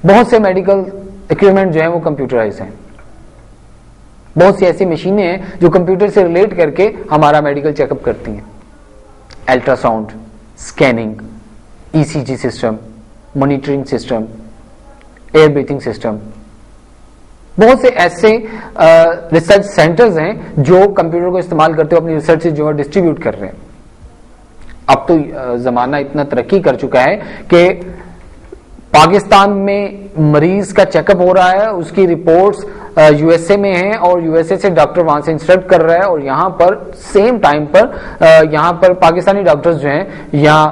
بہت سے میڈیکل اکوپمنٹ جو ہیں وہ کمپیوٹرائز ہیں، بہت سی ایسی مشینیں ہیں جو کمپیوٹر سے ریلیٹ کر کے ہمارا میڈیکل چیک اپ کرتی ہیں. Ultrasound, scanning, E C G system, monitoring system, air breathing system. بہت سے ایسے ریسرچ سینٹرز ہیں جو کمپیوٹر کو استعمال کرتے ہوئے اپنی ریسرچ جو ہے ڈسٹریبیوٹ کر رہے ہیں. اب تو زمانہ اتنا ترقی کر چکا ہے کہ پاکستان میں مریض کا چیک اپ ہو رہا ہے، اس کی رپورٹس یو ایس اے میں ہیں اور یو ایس اے سے ڈاکٹر وہاں سے انسٹرکٹ کر رہا ہے اور یہاں پر سیم ٹائم پر یہاں پر پاکستانی ڈاکٹرز جو ہیں یا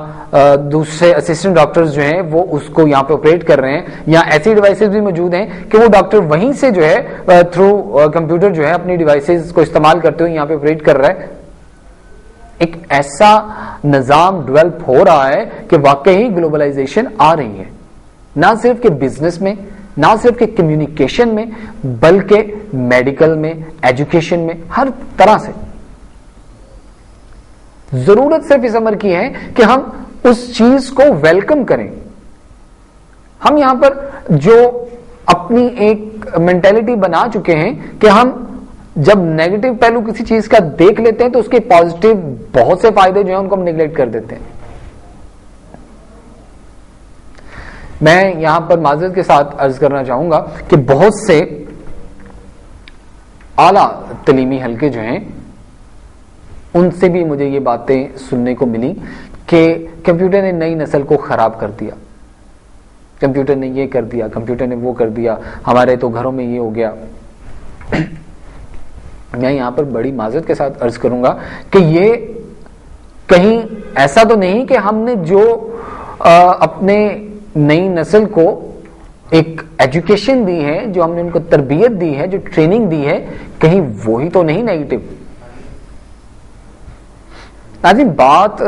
دوسرے اسسٹنٹ ڈاکٹرز جو ہیں وہ اس کو یہاں پہ آپریٹ کر رہے ہیں. یا ایسی ڈیوائسز بھی موجود ہیں کہ وہ ڈاکٹر وہیں سے جو ہے تھرو کمپیوٹر جو ہے اپنی ڈیوائسز کو استعمال کرتے ہوئے یہاں پہ آپریٹ کر رہا ہے. ایک ایسا نظام ڈیولپ ہو رہا ہے کہ واقعی گلوبلائزیشن آ رہی ہے، نہ صرف کہ بزنس میں، نہ صرف کہ کمیونیکیشن میں، بلکہ میڈیکل میں، ایجوکیشن میں، ہر طرح سے. ضرورت صرف اس امر کی ہے کہ ہم اس چیز کو ویلکم کریں. ہم یہاں پر جو اپنی ایک مینٹیلٹی بنا چکے ہیں کہ ہم جب نیگیٹو پہلو کسی چیز کا دیکھ لیتے ہیں تو اس کے پازیٹیو بہت سے فائدے جو ہیں ان کو ہم نیگلیکٹ کر دیتے ہیں. میں یہاں پر معذرت کے ساتھ عرض کرنا چاہوں گا کہ بہت سے اعلیٰ تعلیمی حلقے جو ہیں ان سے بھی مجھے یہ باتیں سننے کو ملی کہ کمپیوٹر نے نئی نسل کو خراب کر دیا، کمپیوٹر نے یہ کر دیا، کمپیوٹر نے وہ کر دیا، ہمارے تو گھروں میں یہ ہو گیا۔ میں یہاں پر بڑی معذرت کے ساتھ عرض کروں گا کہ یہ کہیں ایسا تو نہیں کہ ہم نے جو اپنے نئی نسل کو ایک ایجوکیشن دی ہے، جو ہم نے ان کو تربیت دی ہے، جو ٹریننگ دی ہے، کہیں وہی تو نہیں نیگیٹو۔ ناظرین، بات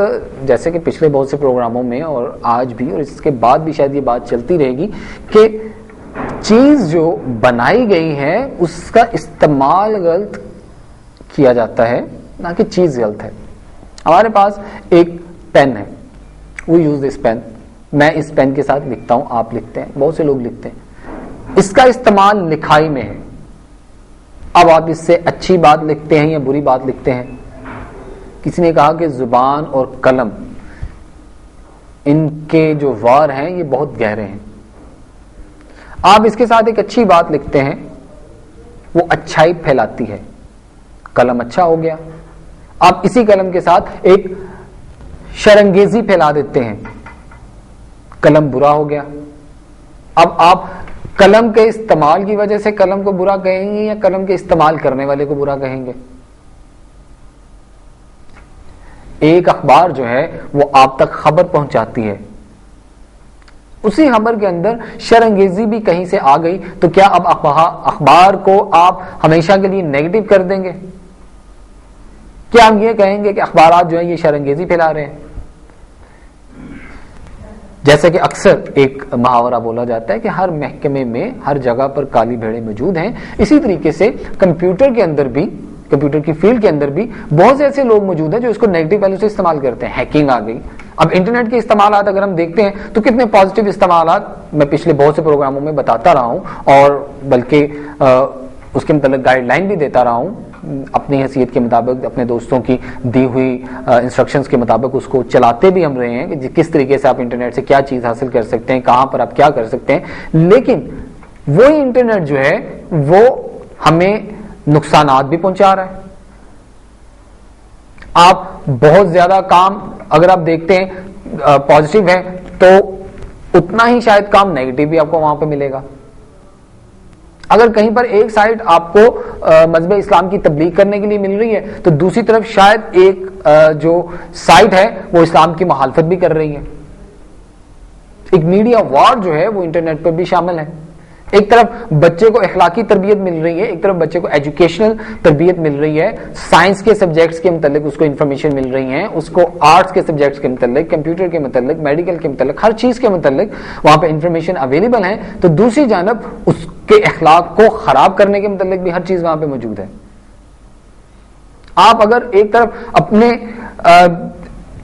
جیسے کہ پچھلے بہت سے پروگراموں میں اور آج بھی اور اس کے بعد بھی شاید یہ بات چلتی رہے گی کہ چیز جو بنائی گئی ہے اس کا استعمال غلط کیا جاتا ہے، نہ کہ چیز غلط ہے۔ ہمارے پاس ایک پین ہے، وی یوز دس پین، میں اس پین کے ساتھ لکھتا ہوں، آپ لکھتے ہیں، بہت سے لوگ لکھتے ہیں، اس کا استعمال لکھائی میں ہے۔ اب آپ اس سے اچھی بات لکھتے ہیں یا بری بات لکھتے ہیں؟ کسی نے کہا کہ زبان اور قلم ان کے جو وار ہیں یہ بہت گہرے ہیں، آپ اس کے ساتھ ایک اچھی بات لکھتے ہیں، وہ اچھائی پھیلاتی ہے، قلم اچھا ہو گیا۔ آپ اسی قلم کے ساتھ ایک شرانگیزی پھیلا دیتے ہیں، قلم برا ہو گیا۔ اب آپ قلم کے استعمال کی وجہ سے قلم کو برا کہیں گے یا قلم کے استعمال کرنے والے کو برا کہیں گے؟ ایک اخبار جو ہے وہ آپ تک خبر پہنچاتی ہے، اسی خبر کے اندر شرانگیزی بھی کہیں سے آ گئی تو کیا اب اخبار کو آپ ہمیشہ کے لیے نیگیٹو کر دیں گے؟ کیا ہم یہ کہیں گے کہ اخبارات جو ہیں یہ شرانگیزی پھیلا رہے ہیں؟ جیسے کہ اکثر ایک محاورہ بولا جاتا ہے کہ ہر محکمے میں ہر جگہ پر کالی بھیڑیں موجود ہیں، اسی طریقے سے کمپیوٹر کے اندر بھی، کمپیوٹر کی فیلڈ کے اندر بھی بہت سے ایسے لوگ موجود ہیں جو اس کو نیگیٹو پہلو سے استعمال کرتے ہیں۔ ہیکنگ آ گئی، اب انٹرنیٹ کے استعمالات اگر ہم دیکھتے ہیں تو کتنے پازیٹیو استعمالات میں پچھلے بہت سے پروگراموں میں بتاتا رہا ہوں، اور بلکہ اس کے متعلق گائیڈ لائن بھی دیتا رہا ہوں، اپنی حیثیت کے مطابق، اپنے دوستوں کی دی ہوئی انسٹرکشنز کے مطابق اس کو چلاتے بھی ہم رہے ہیں کہ کس طریقے سے آپ انٹرنیٹ سے کیا چیز حاصل کر سکتے ہیں، کہاں پر آپ کیا کر سکتے ہیں۔ لیکن وہی انٹرنیٹ جو ہے وہ ہمیں نقصانات بھی پہنچا رہا ہے۔ آپ بہت زیادہ کام اگر آپ دیکھتے ہیں پازیٹیو ہے تو اتنا ہی شاید کام نیگیٹو بھی آپ کو وہاں پہ ملے گا۔ اگر کہیں پر ایک سائٹ آپ کو مذہب اسلام کی تبلیغ کرنے کے لیے مل رہی ہے تو دوسری طرف شاید ایک جو سائٹ ہے وہ اسلام کی مخالفت بھی کر رہی ہے۔ ایک میڈیا وار جو ہے وہ انٹرنیٹ پر بھی شامل ہے۔ ایک طرف بچے کو اخلاقی تربیت مل رہی ہے، ایک طرف بچے کو ایجوکیشنل تربیت مل رہی ہے، سائنس کے سبجیکٹس کے متعلق اس کو انفارمیشن مل رہی ہیں، اس کو آرٹس کے سبجیکٹس کے متعلق، کمپیوٹر کے متعلق، میڈیکل کے متعلق، ہر چیز کے متعلق وہاں پہ انفارمیشن اویلیبل ہے، تو دوسری جانب اس کے اخلاق کو خراب کرنے کے متعلق بھی ہر چیز وہاں پہ موجود ہے۔ آپ اگر ایک طرف اپنے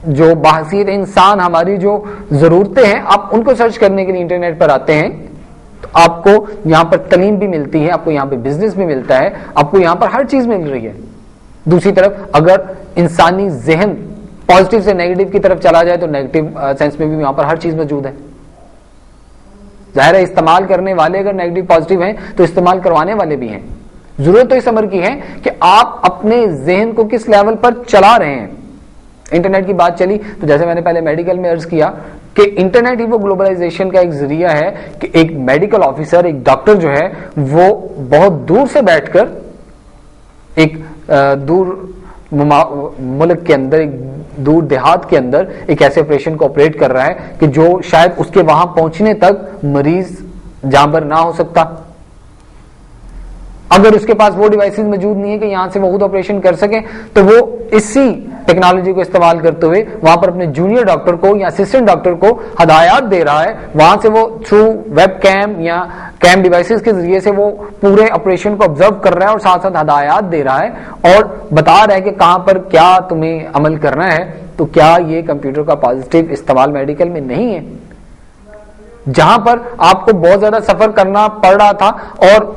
جو بحیثیت انسان ہماری جو ضرورتیں ہیں آپ ان کو سرچ کرنے کے لیے انٹرنیٹ پر آتے ہیں تو آپ کو یہاں پر تعلیم بھی ملتی ہے، آپ کو یہاں پہ بزنس بھی ملتا ہے، آپ کو یہاں پر ہر چیز مل رہی ہے۔ دوسری طرف اگر انسانی ذہن پازیٹیو سے نیگیٹو کی طرف چلا جائے تو نیگیٹو سینس میں بھی یہاں پر ہر چیز موجود ہے۔ ظاہر ہے استعمال کرنے والے اگر نیگیٹو پازیٹیو ہیں تو استعمال کروانے والے بھی ہیں۔ ضرورت تو اس امر کی ہے کہ آپ اپنے ذہن کو کس لیول پر چلا رہے ہیں۔ انٹرنیٹ کی بات چلی تو جیسے میں نے پہلے میڈیکل میں عرض کیا کہ انٹرنیٹ ہی وہ گلوبلائزیشن کا ایک ذریعہ ہے کہ ایک میڈیکل آفیسر، ایک ڈاکٹر جو ہے وہ بہت دور سے بیٹھ کر ایک دور ملک کے اندر، ایک دور دیہات کے اندر ایک ایسے آپریشن کو آپریٹ کر رہا ہے کہ جو شاید اس کے وہاں پہنچنے تک مریض جہاں پر نہ ہو سکتا۔ اگر اس کے پاس وہ ڈیوائسز موجود نہیں ہے کہ یہاں سے وہ خود آپریشن کر سکیں تو وہ اسی ٹیکنالوجی کو استعمال کرتے ہوئے وہاں پر اپنے جونیئر ڈاکٹر کو یا اسسٹنٹ ڈاکٹر کو ہدایات دے رہا ہے، وہاں سے وہ تھرو ویب کیم یا کیم ڈیوائسز کے ذریعے سے وہ پورے آپریشن کو آبزرو کر رہا ہے اور ساتھ ساتھ ہدایات دے رہا ہے اور بتا رہا ہے کہ کہاں پر کیا تمہیں عمل کرنا ہے۔ تو کیا یہ کمپیوٹر کا پازیٹیو استعمال میڈیکل میں نہیں ہے؟ جہاں پر آپ کو بہت زیادہ سفر کرنا پڑ رہا تھا اور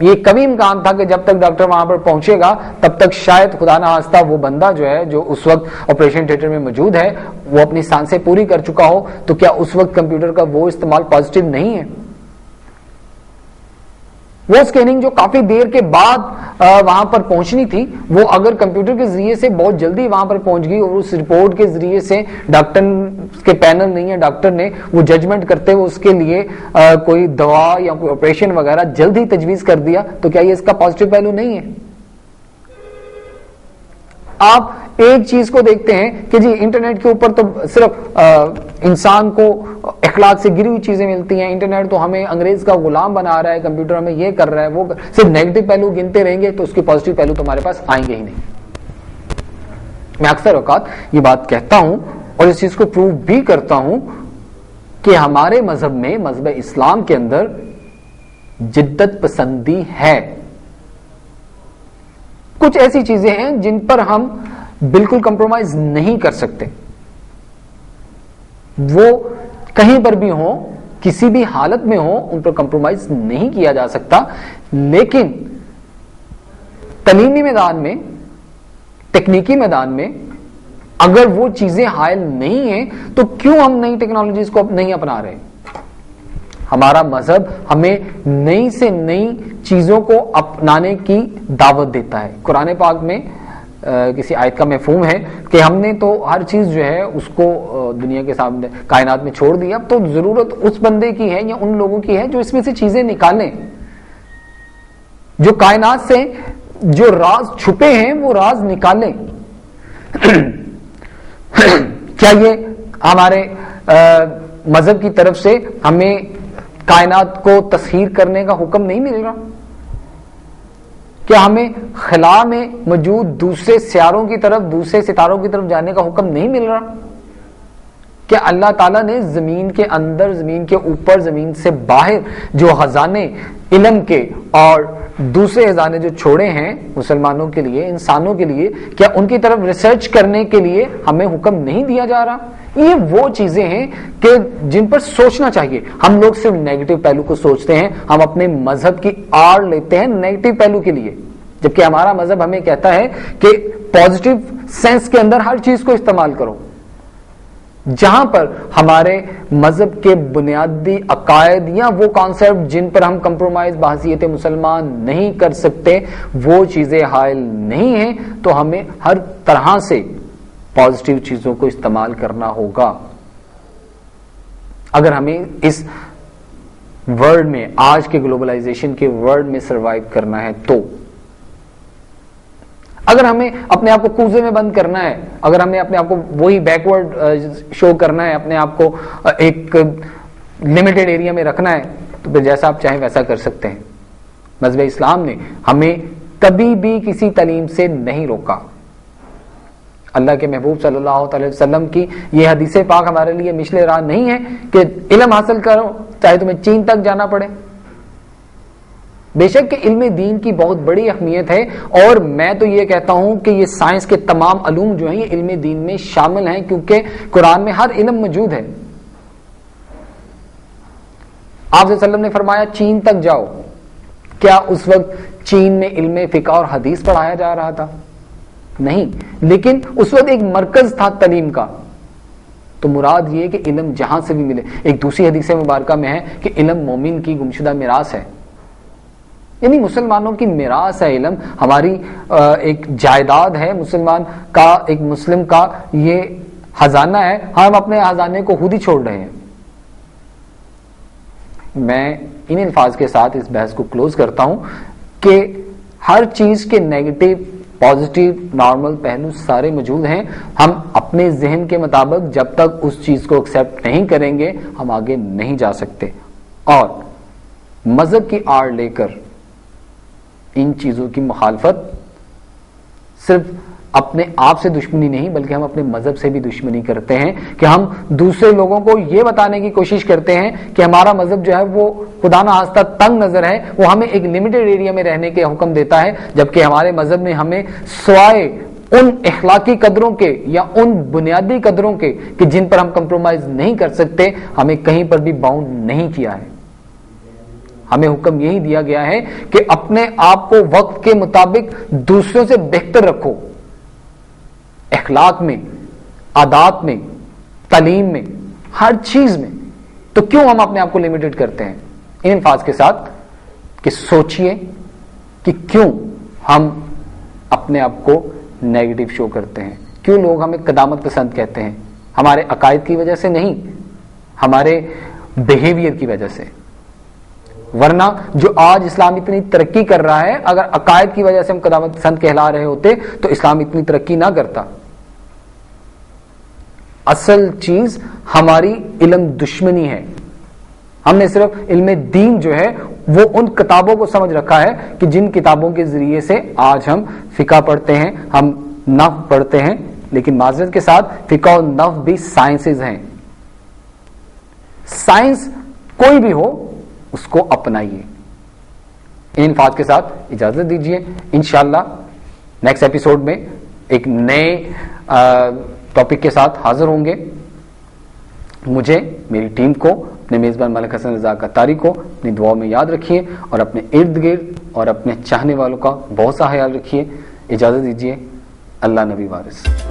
یہ کبھی امکان تھا کہ جب تک ڈاکٹر وہاں پر پہنچے گا تب تک شاید خدا نہ خواستہ وہ بندہ جو ہے جو اس وقت آپریشن تھیٹر میں موجود ہے وہ اپنی سانسیں پوری کر چکا ہو. تو کیا اس وقت کمپیوٹر کا وہ استعمال پازیٹیو نہیں ہے؟ وہ اسکیننگ جو کافی دیر کے بعد وہاں پر پہنچنی تھی وہ اگر کمپیوٹر کے ذریعے سے بہت جلدی وہاں پر پہنچ گئی اور اس رپورٹ کے ذریعے سے ڈاکٹر کے پینل نہیں ہے ڈاکٹر نے وہ ججمنٹ کرتے ہوئے اس کے لیے کوئی دوا یا کوئی آپریشن وغیرہ جلد ہی تجویز کر دیا تو کیا یہ اس کا پازیٹیو پہلو نہیں ہے؟ آپ ایک چیز کو دیکھتے ہیں کہ جی انٹرنیٹ کے اوپر تو صرف انسان کو اخلاق سے گری ہوئی چیزیں ملتی ہیں, انٹرنیٹ تو ہمیں انگریز کا غلام بنا رہا ہے, کمپیوٹر ہمیں یہ کر رہا ہے وہ صرف نیگیٹو پہلو گنتے رہیں گے تو اس کے پازیٹیو پہلو تو ہمارے پاس آئیں گے ہی نہیں. میں اکثر اوقات یہ بات کہتا ہوں اور اس چیز کو پروو بھی کرتا ہوں کہ ہمارے مذہب میں, مذہب اسلام کے اندر جدت پسندی ہے. کچھ ایسی چیزیں ہیں جن پر ہم بالکل کمپرومائز نہیں کر سکتے, وہ کہیں پر بھی ہوں کسی بھی حالت میں ہوں ان پر کمپرومائز نہیں کیا جا سکتا. لیکن تعلیمی میدان میں, تکنیکی میدان میں اگر وہ چیزیں حائل نہیں ہیں تو کیوں ہم نئی ٹیکنالوجیز کو نہیں اپنا رہے؟ ہمارا مذہب ہمیں نئی سے نئی چیزوں کو اپنانے کی دعوت دیتا ہے. قرآن پاک میں کسی آیت کا مفہوم ہے کہ ہم نے تو ہر چیز جو ہے اس کو دنیا کے سامنے کائنات میں چھوڑ دیا, اب تو ضرورت اس بندے کی ہے یا ان لوگوں کی ہے جو اس میں سے چیزیں نکالیں, جو کائنات سے جو راز چھپے ہیں وہ راز نکالیں. کیا یہ ہمارے مذہب کی طرف سے ہمیں کائنات کو تسخیر کرنے کا حکم نہیں مل رہا؟ کیا ہمیں خلا میں موجود دوسرے سیاروں کی طرف, دوسرے ستاروں کی طرف جانے کا حکم نہیں مل رہا؟ کیا اللہ تعالیٰ نے زمین کے اندر, زمین کے اوپر, زمین سے باہر جو خزانے علم کے اور دوسرے خزانے جو چھوڑے ہیں مسلمانوں کے لیے, انسانوں کے لیے, کیا ان کی طرف ریسرچ کرنے کے لیے ہمیں حکم نہیں دیا جا رہا؟ یہ وہ چیزیں ہیں کہ جن پر سوچنا چاہیے. ہم لوگ صرف نیگیٹو پہلو کو سوچتے ہیں, ہم اپنے مذہب کی آڑ لیتے ہیں نیگیٹو پہلو کے لیے, جبکہ ہمارا مذہب ہمیں کہتا ہے کہ پازیٹو سینس کے اندر ہر چیز کو استعمال کرو. جہاں پر ہمارے مذہب کے بنیادی عقائد یا وہ کانسیپٹ جن پر ہم کمپرومائز بحیثیت مسلمان نہیں کر سکتے وہ چیزیں حائل نہیں ہیں تو ہمیں ہر طرح سے پازیٹیو چیزوں کو استعمال کرنا ہوگا. اگر ہمیں اس ورلڈ میں, آج کے گلوبلائزیشن کے ورلڈ میں سروائیو کرنا ہے تو, اگر ہمیں اپنے آپ کو کوزے میں بند کرنا ہے, اگر ہمیں اپنے آپ کو وہی بیکورڈ شو کرنا ہے, اپنے آپ کو ایک لمیٹڈ ایریا میں رکھنا ہے, تو پھر جیسا آپ چاہیں ویسا کر سکتے ہیں. مذہب اسلام نے ہمیں کبھی بھی کسی تعلیم سے نہیں روکا. اللہ کے محبوب صلی اللہ علیہ وسلم کی یہ حدیث پاک ہمارے لیے مشل راہ نہیں ہے کہ علم حاصل کرو چاہے تمہیں چین تک جانا پڑے. بے شک کہ علم دین کی بہت بڑی اہمیت ہے, اور میں تو یہ کہتا ہوں کہ یہ سائنس کے تمام علوم جو ہیں یہ علم دین میں شامل ہیں, کیونکہ قرآن میں ہر علم موجود ہے. آپ صلی اللہ علیہ وسلم نے فرمایا چین تک جاؤ, کیا اس وقت چین میں علم فقہ اور حدیث پڑھایا جا رہا تھا؟ نہیں, لیکن اس وقت ایک مرکز تھا تعلیم کا. تو مراد یہ کہ علم جہاں سے بھی ملے. ایک دوسری حدیث مبارکہ میں ہے کہ علم مومن کی گمشدہ میراث ہے, یعنی مسلمانوں کی میراث ہے علم, ہماری ایک جائیداد ہے, مسلمان کا, ایک مسلم کا یہ خزانہ ہے, ہم اپنے خزانے کو خود ہی چھوڑ رہے ہیں. میں ان الفاظ کے ساتھ اس بحث کو کلوز کرتا ہوں کہ ہر چیز کے نیگیٹو, پازیٹیو, نارمل پہلو سارے موجود ہیں. ہم اپنے ذہن کے مطابق جب تک اس چیز کو ایکسیپٹ نہیں کریں گے ہم آگے نہیں جا سکتے. اور مذہب کی آڑ لے کر ان چیزوں کی مخالفت صرف اپنے آپ سے دشمنی نہیں بلکہ ہم اپنے مذہب سے بھی دشمنی کرتے ہیں, کہ ہم دوسرے لوگوں کو یہ بتانے کی کوشش کرتے ہیں کہ ہمارا مذہب جو ہے وہ خدا نہ خواستہ تنگ نظر ہے, وہ ہمیں ایک لمیٹڈ ایریا میں رہنے کے حکم دیتا ہے, جبکہ ہمارے مذہب نے ہمیں سوائے ان اخلاقی قدروں کے یا ان بنیادی قدروں کے کہ جن پر ہم کمپرومائز نہیں کر سکتے, ہمیں کہیں پر بھی باؤنڈ نہیں کیا ہے. ہمیں حکم یہی دیا گیا ہے کہ اپنے آپ کو وقت کے مطابق دوسروں سے بہتر رکھو، اخلاق میں، عادات میں، تعلیم میں، ہر چیز میں. تو کیوں ہم اپنے آپ کو لمیٹڈ کرتے ہیں؟ ان الفاظ کے ساتھ کہ سوچئے کہ کیوں ہم اپنے آپ کو نیگیٹو شو کرتے ہیں، کیوں لوگ ہمیں قدامت پسند کہتے ہیں؟ ہمارے عقائد کی وجہ سے نہیں، ہمارے بیہیویئر کی وجہ سے. ورنہ جو آج اسلام اتنی ترقی کر رہا ہے، اگر عقائد کی وجہ سے ہم قدامت پسند کہلا رہے ہوتے تو اسلام اتنی ترقی نہ کرتا. اصل چیز ہماری علم دشمنی ہے. ہم نے صرف علم دین جو ہے وہ ان کتابوں کو سمجھ رکھا ہے کہ جن کتابوں کے ذریعے سے آج ہم فقہ پڑھتے ہیں، ہم نحو پڑھتے ہیں، لیکن معذرت کے ساتھ فقہ اور نحو بھی سائنسز ہیں. سائنس کوئی بھی ہو اس کو اپنائیے. ان الفاظ کے ساتھ اجازت دیجیے، انشاءاللہ نیکسٹ ایپیسوڈ میں ایک نئے ٹاپک کے ساتھ حاضر ہوں گے. مجھے، میری ٹیم کو، اپنے میزبان ملک حسن رضا قطاری کو اپنی دعاؤں میں یاد رکھیے اور اپنے ارد گرد اور اپنے چاہنے والوں کا بہت سا خیال رکھیے. اجازت دیجیے. اللہ نبی وارث.